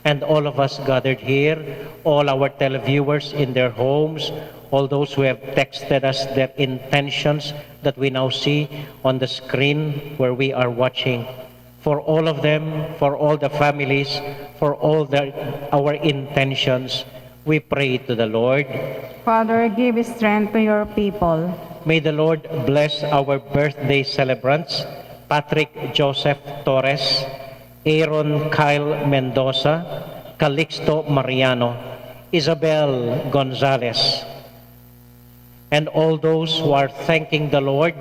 and all of us gathered here, all our televiewers in their homes, all those who have texted us their intentions that we now see on the screen where we are watching. For all of them, for all the families, for all our intentions, we pray to the Lord. Father, give strength to your people. May the Lord bless our birthday celebrants, Patrick Joseph Torres, Aaron Kyle Mendoza, Calixto Mariano, Isabel Gonzalez, and all those who are thanking the Lord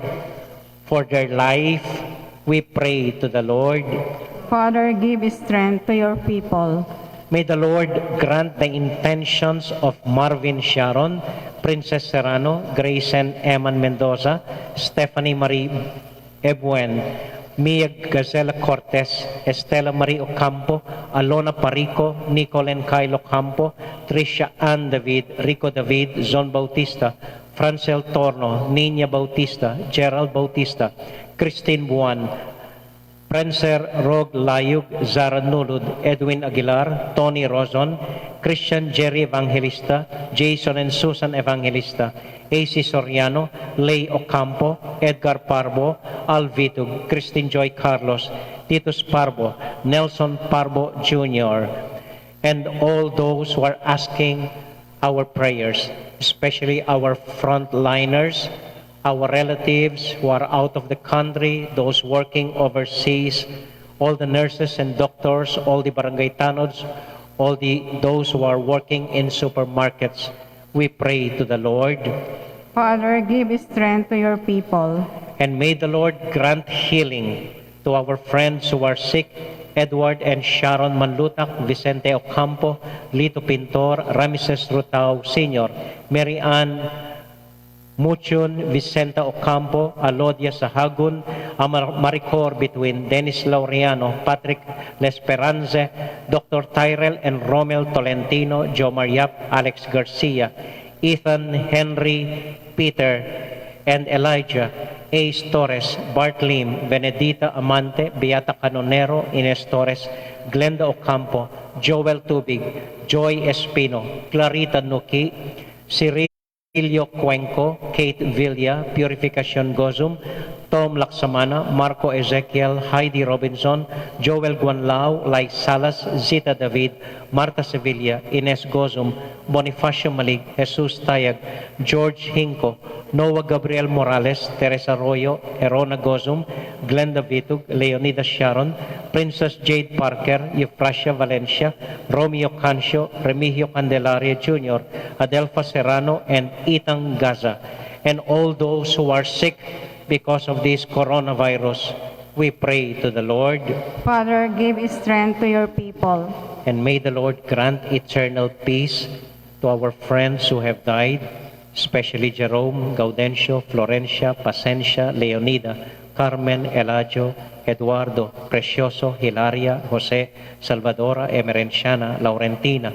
for their life. We pray to the Lord. Father, give strength to your people. May the Lord grant the intentions of Marvin Sharon, Princess Serrano, Grayson Eman Mendoza, Stephanie Marie Ebuen, Mia Gazela Cortez, Estela Marie Ocampo, Alona Parico, Nicolen Kylo Campo, Tricia Ann David, Rico David, Zon Bautista, Francel Torno, Nina Bautista, Gerald Bautista, Christine Buwan, Prancer Rog Layug, Zara Nulud, Edwin Aguilar, Tony Rozon, Christian Jerry Evangelista, Jason and Susan Evangelista, AC Soriano, Lay Ocampo, Edgar Parbo, Al Vitug, Christine Joy Carlos, Titus Parbo, Nelson Parbo Jr., and all those who are asking our prayers, especially our frontliners, our relatives who are out of the country, those working overseas, all the nurses and doctors, all the barangay tanods, those who are working in supermarkets. We pray to the Lord. Father, give strength to your people. And may the Lord grant healing to our friends who are sick, Edward and Sharon Manlutak, Vicente Ocampo, Lito Pintor, Ramses Rutao Sr., Mary Ann Muchun, Vicenta Ocampo, Alodia Sahagun, Maricor between Dennis Laureano, Patrick Lesperanze, Dr. Tyrell and Romel Tolentino, Jo Mariap, Alex Garcia, Ethan Henry, Peter, and Elijah, Ace Torres, Bart Lim, Benedita Amante, Beata Canonero, Ines Torres, Glenda Ocampo, Joel Tubig, Joy Espino, Clarita Nuki, Cirilio Cuenco, Kate Villa, Purificación Gozum, Tom Laksamana, Marco Ezekiel, Heidi Robinson, Joel Guanlao, Lai Salas, Zita David, Marta Sevilla, Ines Gozum, Bonifacio Malig, Jesus Tayag, George Hinco, Noah Gabriel Morales, Teresa Arroyo, Erona Gozum, Glenda Vitug, Leonida Sharon, Princess Jade Parker, Euphrasia Valencia, Romeo Cancio, Remigio Candelaria Jr., Adelfa Serrano, and Itang Gaza, and all those who are sick because of this coronavirus. We pray to the Lord. Father, give strength to your people. And may the Lord grant eternal peace to our friends who have died, especially Jerome, Gaudencio, Florencia, Pacencia, Leonida, Carmen, Eladio, Eduardo, Precioso, Hilaria, Jose, Salvadora, Emerenciana, Laurentina,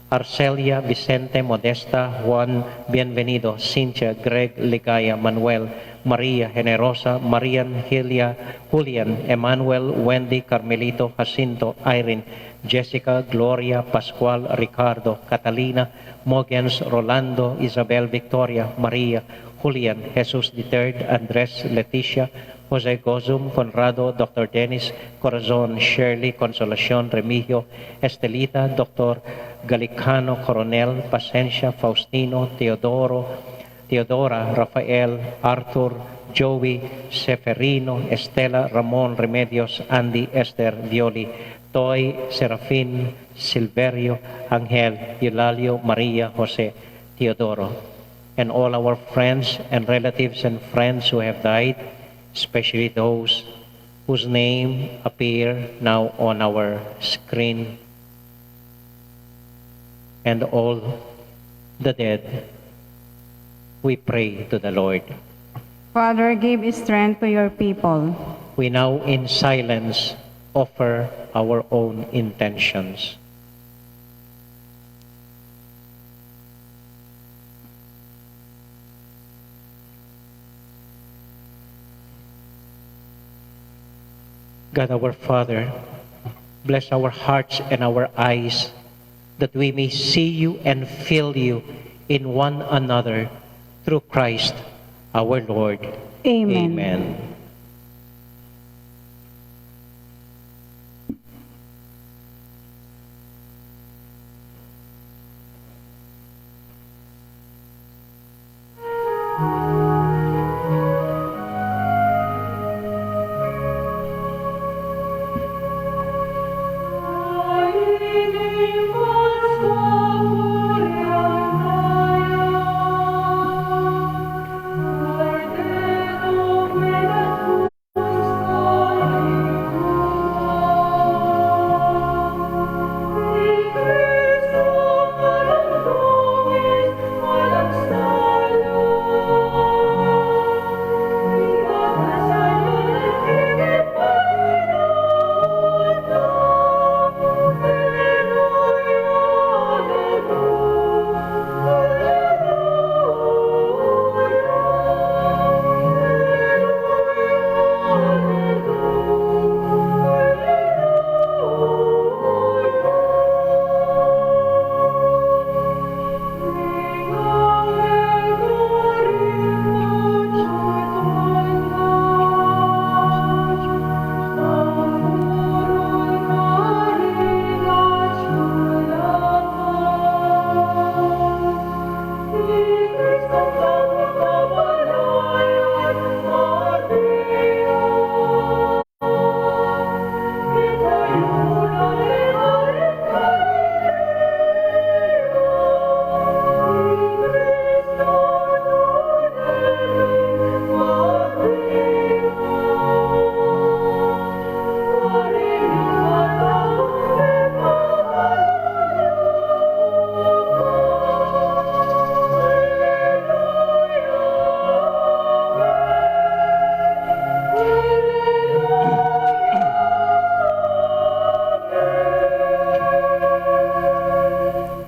Arcelia, Vicente, Modesta, Juan, Bienvenido, Cynthia, Greg, Ligaya, Manuel, Maria, Generosa, Marian, Julian, Emmanuel, Wendy, Carmelito, Jacinto, Irene, Jessica, Gloria, Pascual, Ricardo, Catalina, Mogens, Rolando, Isabel, Victoria, Maria, Julian, Jesus III, Andres, Leticia, Jose Gozum, Conrado, Dr. Dennis, Corazon, Shirley, Consolacion, Remigio, Estelita, Dr. Galicano, Coronel, Pacencia, Faustino, Teodora, Rafael, Arthur, Joey, Seferino, Estela, Ramon, Remedios, Andy, Esther, Violi, Toy, Serafin, Silverio, Angel, Eulalio, Maria, Jose, Teodoro, and all our friends and relatives and friends who have died, especially those whose name appear now on our screen, and all the dead. We pray to the Lord. Father, give strength to your people. We now in silence offer our own intentions. God our Father, bless our hearts and our eyes that we may see you and feel you in one another through Christ our Lord. Amen. Amen. Amen.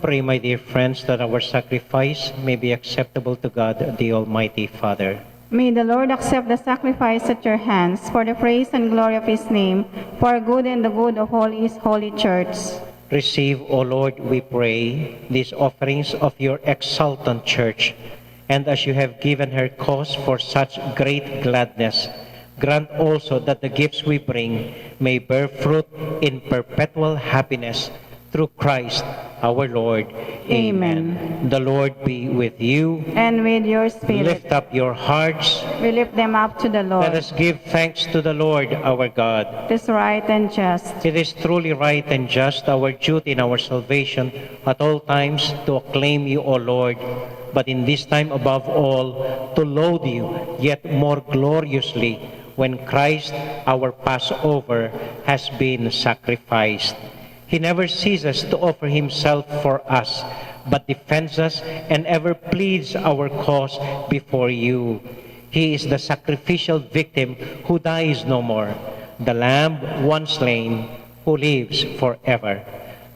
Pray, my dear friends, that our sacrifice may be acceptable to God, the Almighty Father. May the Lord accept the sacrifice at your hands for the praise and glory of his name, for our good and the good of all his holy church. Receive, O Lord, we pray, these offerings of your exultant church, and as you have given her cause for such great gladness, grant also that the gifts we bring may bear fruit in perpetual happiness through Christ our Lord. Amen. The Lord be with you. And with your spirit, Lift up your hearts. we lift them up to the Let Lord. us give thanks to the Lord our God. It is right and just. It is truly right and just, our duty and our salvation at all times to acclaim you, O Lord, but in this time above all, to laud you yet more gloriously when Christ, our Passover, has been sacrificed. He never ceases to offer himself for us, but defends us and ever pleads our cause before you. He is the sacrificial victim who dies no more, the Lamb once slain who lives forever.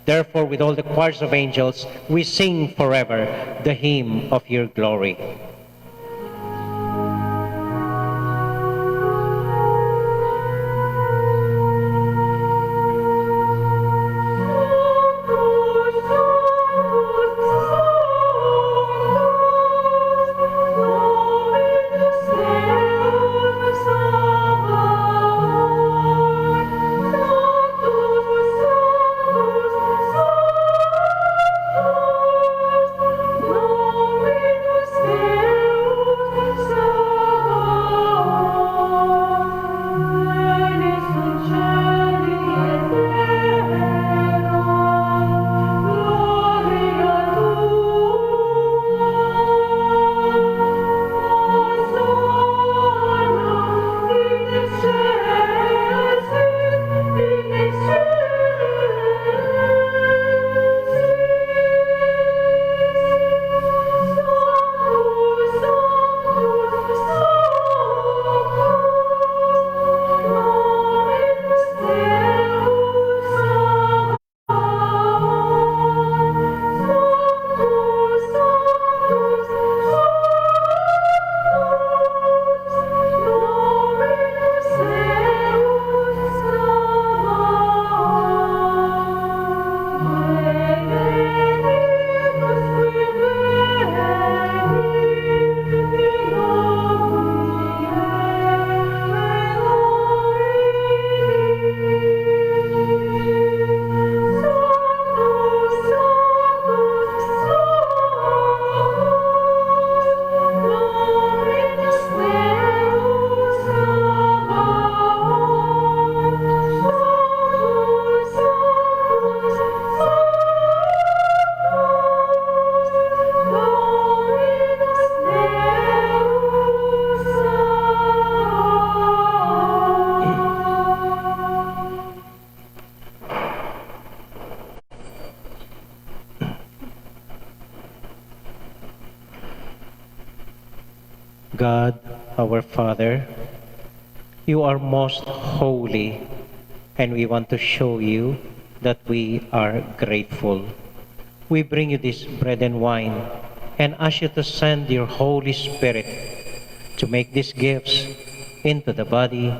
Therefore, with all the choirs of angels, we sing forever the hymn of your glory. God, our Father, you are most holy, and we want to show you that we are grateful. We bring you this bread and wine and ask you to send your Holy Spirit to make these gifts into the body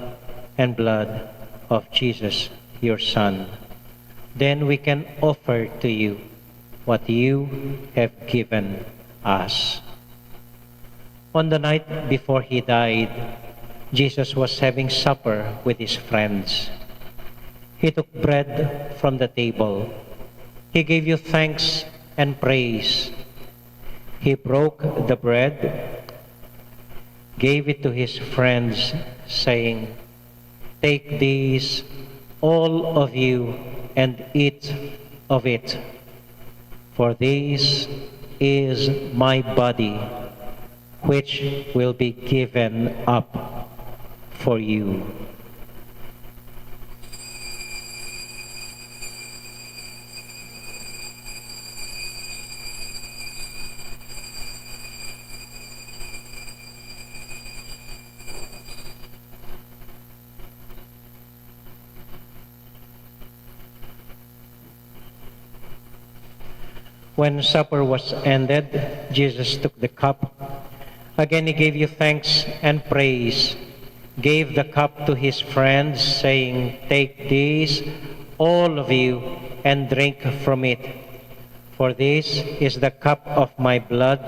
and blood of Jesus, your Son. Then we can offer to you what you have given us. On the night before he died, Jesus was having supper with his friends. He took bread from the table. He gave you thanks and praise. He broke the bread, gave it to his friends, saying, "Take these, all of you, and eat of it. For this is my body, which will be given up for you." When supper was ended, Jesus took the cup. Again he gave you thanks and praise, gave the cup to his friends, saying, "Take this, all of you, and drink from it. For this is the cup of my blood,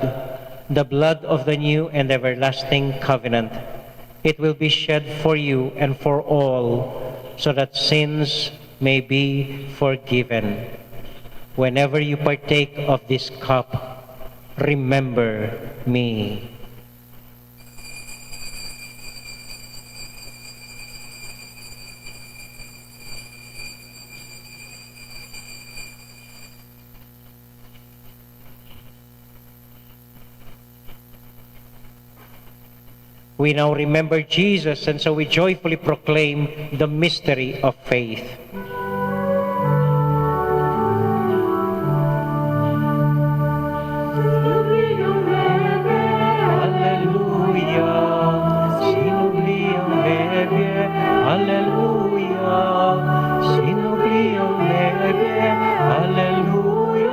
the blood of the new and everlasting covenant. It will be shed for you and for all, so that sins may be forgiven. Whenever you partake of this cup, remember me." We now remember Jesus, and so we joyfully proclaim the mystery of faith. Hallelujah, sinubli ang bebe. Hallelujah, sinubli ang bebe. Hallelujah,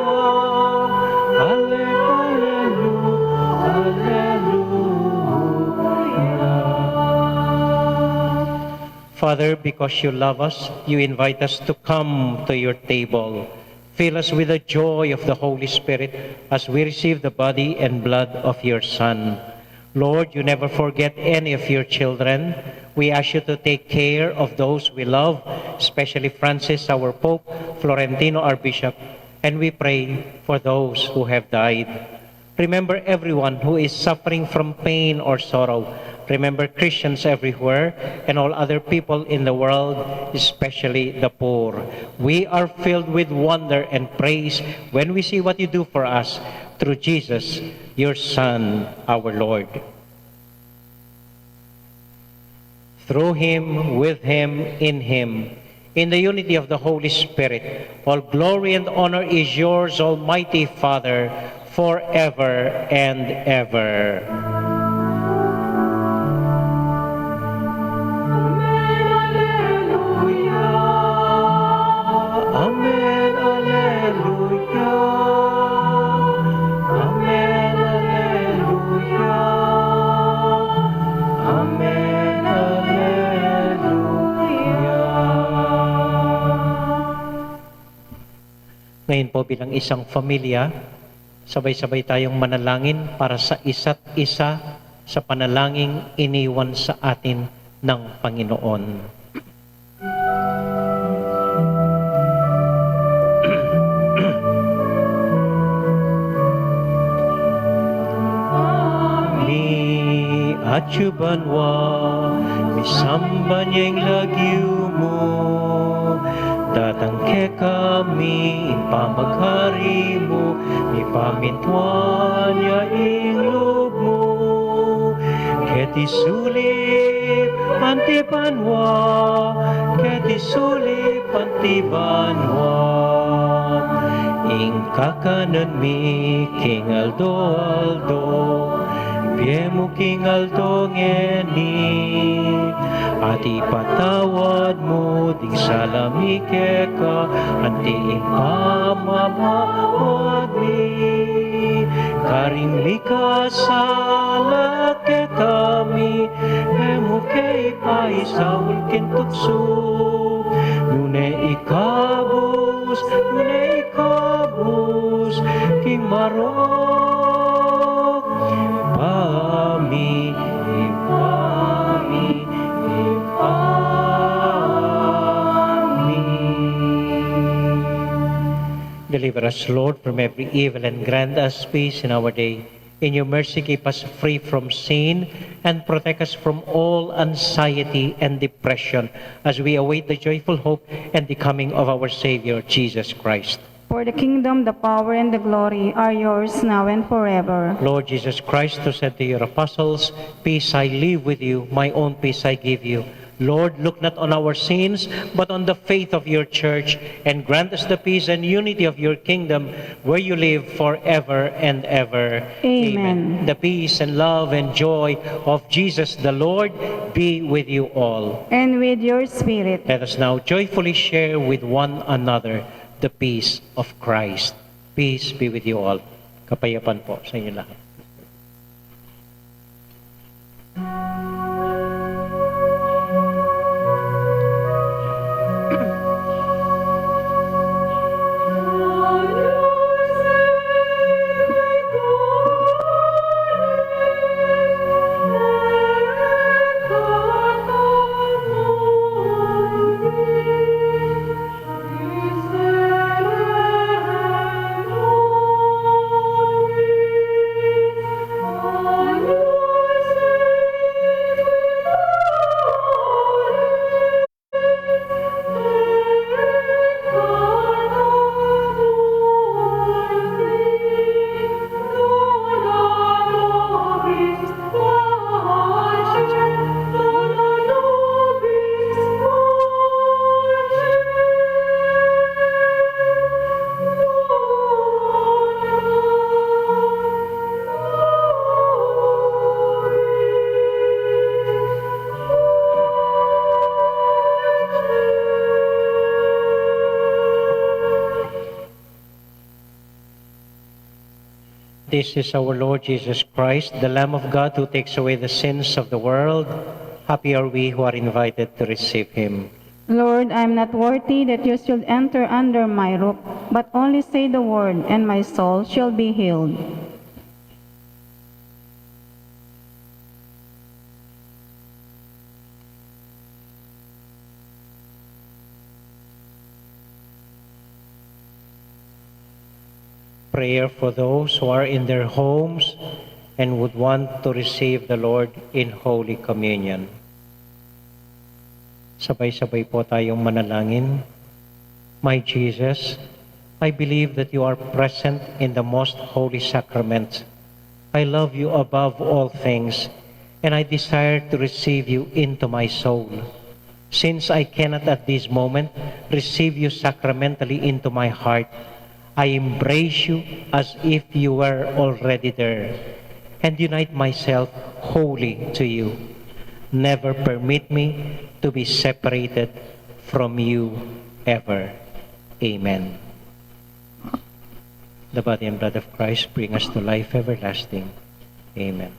Father, because you love us, you invite us to come to your table. Fill us with the joy of the Holy Spirit as we receive the body and blood of your Son. Lord, you never forget any of your children. We ask you to take care of those we love, especially Francis, our Pope, Florentino, our Bishop, and we pray for those who have died. Remember everyone who is suffering from pain or sorrow. Remember Christians everywhere and all other people in the world, especially the poor. We are filled with wonder and praise when we see what you do for us through Jesus, your Son, our Lord. Through him, with him, in the unity of the Holy Spirit, all glory and honor is yours, Almighty Father, forever and ever. Amen, Alleluia. Amen, Alleluia. Amen, Alleluia. Ngayon po bilang isang pamilya, sabay-sabay tayong manalangin para sa isa't isa sa panalangin iniwan sa atin ng Panginoon. Achubanwa, misamba niyang lagyo mo, datangke kami, pamaghari mo, ipamintwan niya ilog mo, keti sulip antibanwa, keti sulip antibanwa, ing kakanan mi King Aldo, Biemu King Aldo ngeni, at ipatawad mo ding salamike ka, anti impamamawad mi, karing likasala ke kami, emu ke ipaisaul kintukso, nune ikabus, King Marok, Ipami. Deliver us, Lord, from every evil and grant us peace in our day. In your mercy, keep us free from sin and protect us from all anxiety and depression as we await the joyful hope and the coming of our Savior, Jesus Christ. For the kingdom, the power, and the glory are yours now and forever. Lord Jesus Christ, who said to your apostles, "Peace I leave with you, my own peace I give you." Lord, look not on our sins, but on the faith of your church, and grant us the peace and unity of your kingdom, where you live forever and ever. Amen. The peace and love and joy of Jesus the Lord be with you all. And with your spirit. Let us now joyfully share with one another the peace of Christ. Peace be with you all. Kapayapaan po sa inyo lahat. This is our Lord Jesus Christ, the Lamb of God who takes away the sins of the world. Happy are we who are invited to receive him. Lord, I am not worthy that you should enter under my roof, but only say the word, and my soul shall be healed. Prayer for those who are in their homes and would want to receive the Lord in Holy Communion. Sabay-sabay po tayong manalangin. My Jesus, I believe that you are present in the most holy sacrament. I love you above all things, and I desire to receive you into my soul. Since I cannot at this moment receive you sacramentally into my heart, I embrace you as if you were already there, and unite myself wholly to you. Never permit me to be separated from you ever. Amen. The body and blood of Christ bring us to life everlasting. Amen.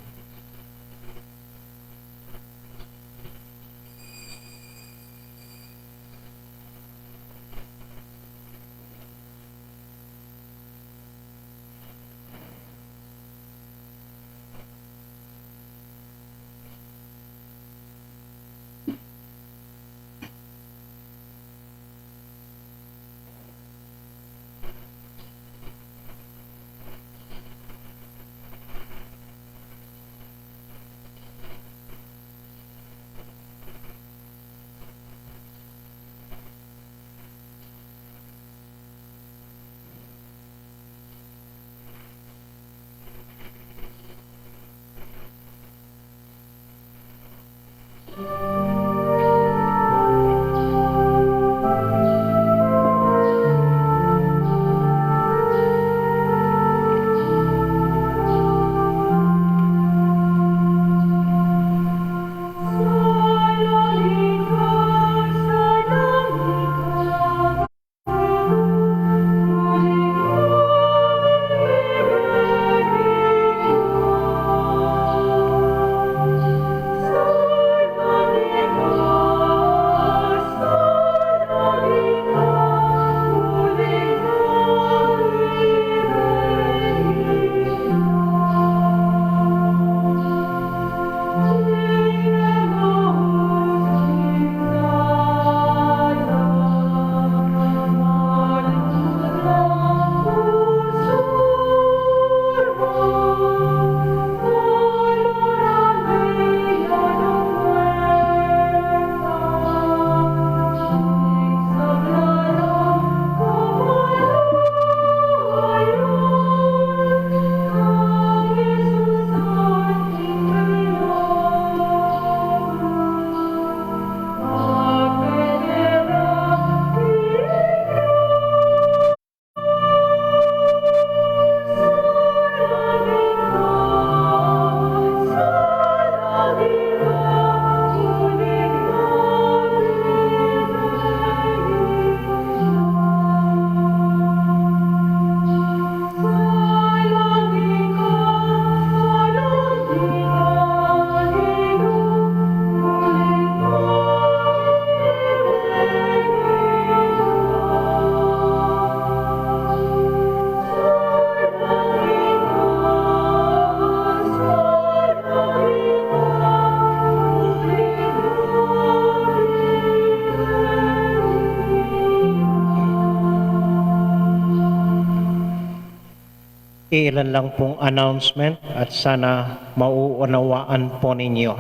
Ilan lang pong announcement at sana mauunawaan po ninyo.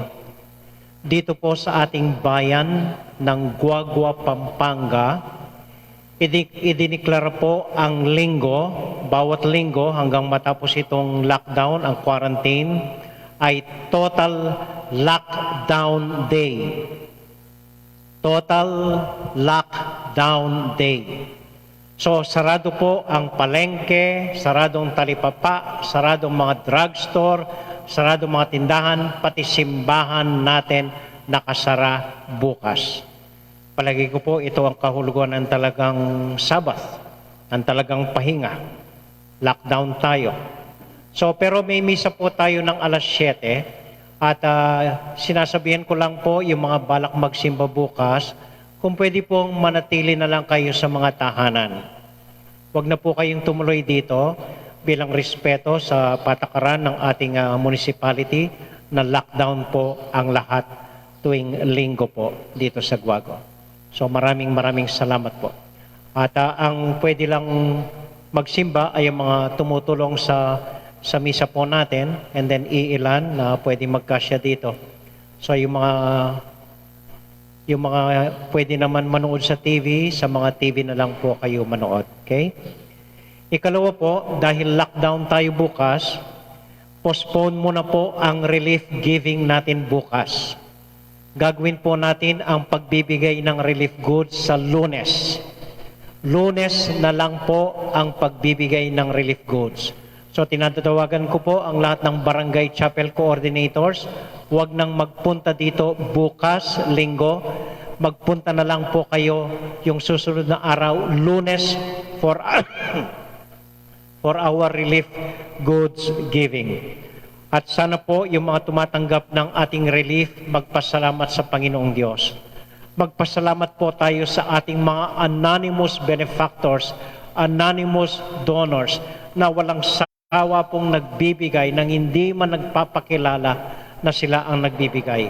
Dito po sa ating bayan ng Guagua, Pampanga, idiniklara po ang linggo, bawat linggo hanggang matapos itong lockdown, ang quarantine, ay total lockdown day. Total lockdown day. So, sarado po ang palengke, sarado ang talipapa, sarado ang mga drugstore, sarado ang mga tindahan, pati simbahan natin nakasara bukas. Palagi ko po ito ang kahulugan ng talagang Sabbath, ng talagang pahinga. Lockdown tayo. So, pero may misa po tayo ng alas 7 at sinasabihan ko lang po yung mga balak magsimba bukas, kung pwede pong manatili na lang kayo sa mga tahanan. Huwag na po kayong tumuloy dito bilang respeto sa patakaran ng ating municipality na lockdown po ang lahat tuwing linggo po dito sa Guagua. So maraming salamat po. At ang pwede lang magsimba ay ang mga tumutulong sa misa po natin and then iilan na pwede magkasya dito. So yung mga pwede naman manood sa TV, sa mga TV na lang po kayo manood. Okay? Ikalawa po, dahil lockdown tayo bukas, postpone muna po ang relief giving natin bukas. Gagawin po natin ang pagbibigay ng relief goods sa Lunes. Lunes na lang po ang pagbibigay ng relief goods. So tinatawagan ko po ang lahat ng barangay chapel coordinators, huwag nang magpunta dito bukas, linggo. Magpunta na lang po kayo yung susunod na araw, Lunes, for our relief goods giving. At sana po yung mga tumatanggap ng ating relief, magpasalamat sa Panginoong Diyos. Magpasalamat po tayo sa ating mga anonymous benefactors, anonymous donors, na walang sawa pong nagbibigay nang hindi man nagpapakilala na sila ang nagbibigay.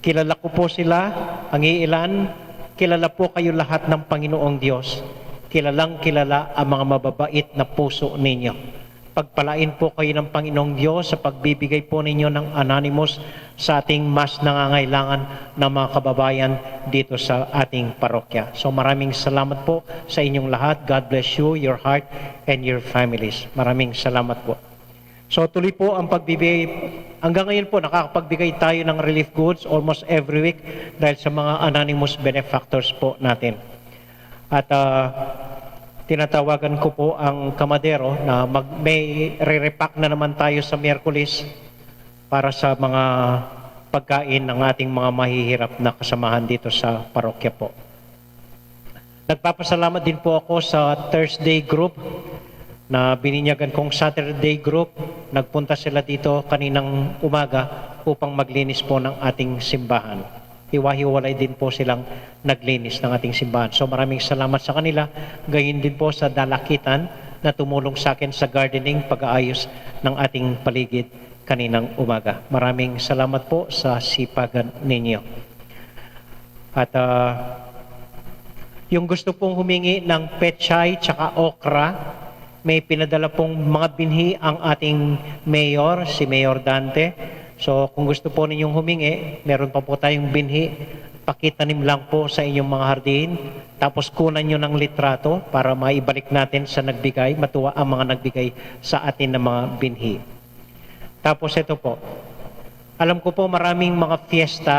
Kilala ko po sila, ang iilan, kilala po kayo lahat ng Panginoong Diyos. Kilalang kilala ang mga mababait na puso ninyo. Pagpalain po kayo ng Panginoong Diyos sa pagbibigay po ninyo ng anonymous sa ating mas nangangailangan ng mga kababayan dito sa ating parokya. So maraming salamat po sa inyong lahat. God bless you, your heart, and your families. Maraming salamat po. So tuloy po ang pagbibigay. Hanggang ngayon po nakakapagbigay tayo ng relief goods almost every week dahil sa mga anonymous benefactors po natin. At tinatawagan ko po ang kamadero na may re-repack na naman tayo sa Miyerkules para sa mga pagkain ng ating mga mahihirap na kasamahan dito sa parokya po. Nagpapasalamat din po ako sa Thursday group na bininyagan kong Saturday group. Nagpunta sila dito kaninang umaga upang maglinis po ng ating simbahan. Hiwa-hiwalay din po silang naglinis ng ating simbahan. So maraming salamat sa kanila. Gayon din po sa dalakitan na tumulong sa akin sa gardening, pag-aayos ng ating paligid kaninang umaga. Maraming salamat po sa sipagan ninyo. At yung gusto pong humingi ng pechay tsaka okra, may pinadala pong mga binhi ang ating mayor, si Mayor Dante. So kung gusto po ninyong humingi, meron pa po tayong binhi. Pakitanim lang po sa inyong mga hardin. Tapos kunan nyo ng litrato para maibalik natin sa nagbigay. Matuwa ang mga nagbigay sa atin ng mga binhi. Tapos ito po. Alam ko po maraming mga fiesta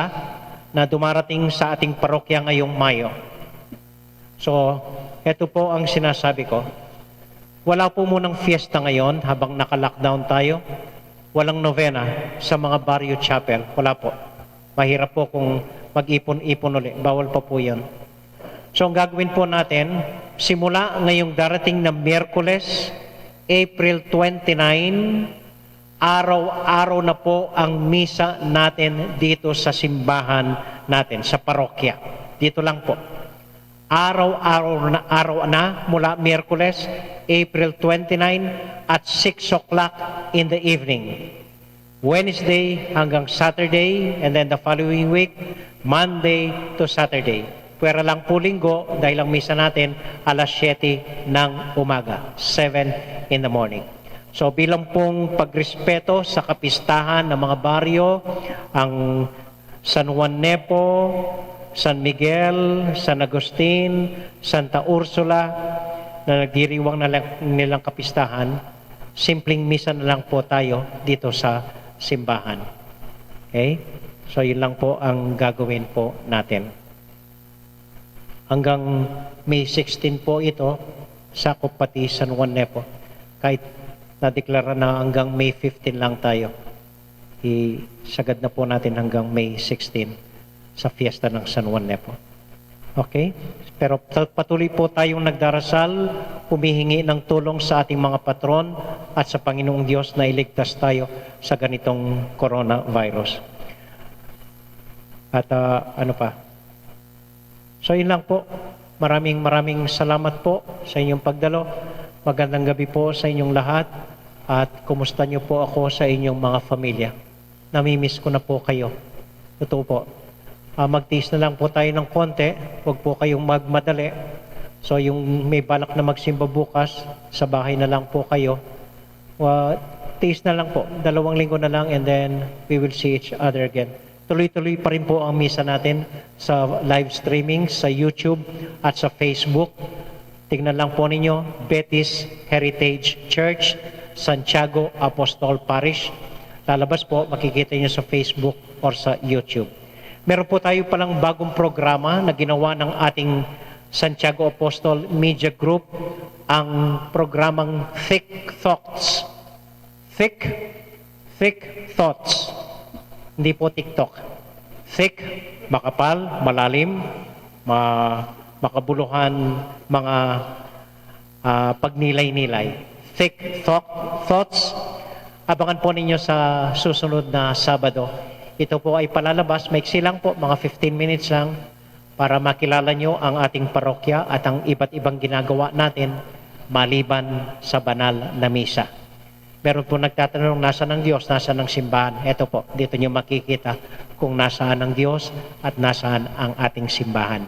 na dumarating sa ating parokya ngayong Mayo. So ito po ang sinasabi ko. Wala po munang fiesta ngayon habang naka-lockdown tayo. Walang novena sa mga barrio chapel. Wala po. Mahirap po kung mag-ipon-ipon ulit. Bawal pa po yan. So ang gagawin po natin, simula ngayong darating na Miyerkules, April 29, araw-araw na po ang misa natin dito sa simbahan natin, sa parokya. Dito lang po. Araw na mula Miyerkules, April 29 at 6 o'clock in the evening. Wednesday hanggang Saturday, and then the following week, Monday to Saturday. Pwera lang po linggo dahil ang misa natin alas 7 ng umaga, 7 in the morning. So bilang pong pagrespeto sa kapistahan ng mga baryo, ang San Juan Nepo, San Miguel, San Agustin, Santa Ursula, na nagdiriwang na nilang kapistahan, simpleng misa na lang po tayo dito sa simbahan. Okay? So yun lang po ang gagawin po natin. Hanggang May 16 po ito, sakop pati San Juan Nepo. Kahit nadeklara na hanggang May 15 lang tayo, isagad na po natin hanggang May 16 sa fiesta ng San Juan Nepo. Okay? Pero patuloy po tayong nagdarasal, humihingi ng tulong sa ating mga patron at sa Panginoong Diyos na iligtas tayo sa ganitong coronavirus. At ano pa? So yun lang po. Maraming salamat po sa inyong pagdalo. Magandang gabi po sa inyong lahat at kumusta niyo po ako sa inyong mga pamilya. Namimiss ko na po kayo. Totoo po. Magtiis na lang po tayo ng konti. Huwag po kayong magmadali. So yung may balak na magsimba bukas, sa bahay na lang po kayo. Tiis na lang po. 2 linggo na lang and then we will see each other again. Tuloy-tuloy pa rin po ang misa natin sa live streaming sa YouTube at sa Facebook. Tingnan lang po ninyo, Betis Heritage Church, Santiago Apostol Parish. Lalabas po, makikita nyo sa Facebook or sa YouTube. Meron po tayo palang bagong programa na ginawa ng ating Santiago Apostol Media Group, ang programang Thick Thoughts. Thick Thoughts. Hindi po TikTok. Thick, makapal, malalim, makabuluhan, mga pagnilay-nilay. Thick thoughts. Abangan po ninyo sa susunod na Sabado. Ito po ay palalabas, maiksi lang po, mga 15 minutes lang, para makilala nyo ang ating parokya at ang iba't ibang ginagawa natin maliban sa banal na misa. Meron po nagtatanong, nasaan ang Diyos, nasaan ang simbahan? Ito po, dito nyo makikita kung nasaan ang Diyos at nasaan ang ating simbahan.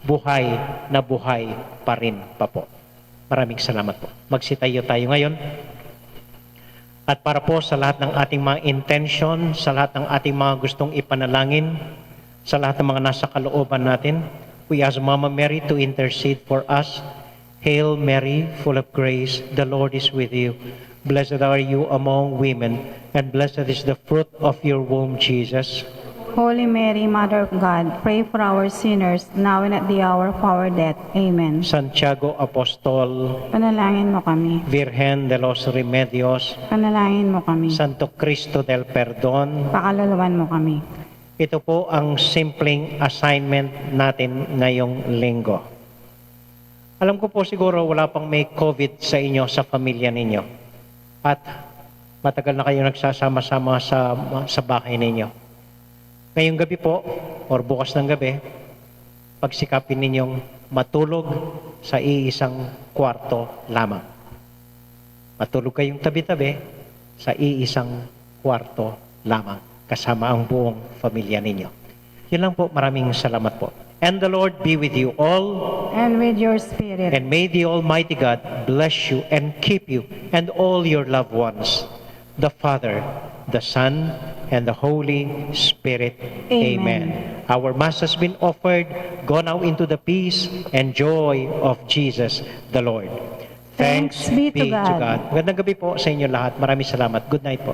Buhay na buhay pa rin pa po. Maraming salamat po. Magsitayo tayo ngayon. At para po sa lahat ng ating mga intention, sa lahat ng ating mga gustong ipanalangin, sa lahat ng mga nasa kalooban natin, we ask Mama Mary to intercede for us. Hail Mary, full of grace, the Lord is with you. Blessed are you among women, and blessed is the fruit of your womb, Jesus. Holy Mary, Mother of God, pray for our sinners, now and at the hour of our death. Amen. Santiago Apostol, Panalangin mo kami. Virgen de los Remedios, Panalangin mo kami. Santo Cristo del Perdón. Pakaluluwan mo kami. Ito po ang simpleng assignment natin ngayong linggo. Alam ko po siguro wala pang may COVID sa inyo, sa pamilya ninyo. At matagal na kayo nagsasama-sama sa bahay ninyo. Ngayong gabi po, or bukas ng gabi, pagsikapin ninyong matulog sa iisang kwarto lamang. Matulog kayong tabi-tabi sa iisang kwarto lamang, kasama ang buong pamilya ninyo. Yun lang po, maraming salamat po. And the Lord be with you all. And with your spirit. And may the Almighty God bless you and keep you and all your loved ones. The Father, the Son, and the Holy Spirit. Amen. Our Mass has been offered. Go now into the peace and joy of Jesus the Lord. Thanks be to God. Magandang gabi po sa inyo lahat. Maraming salamat. Good night po.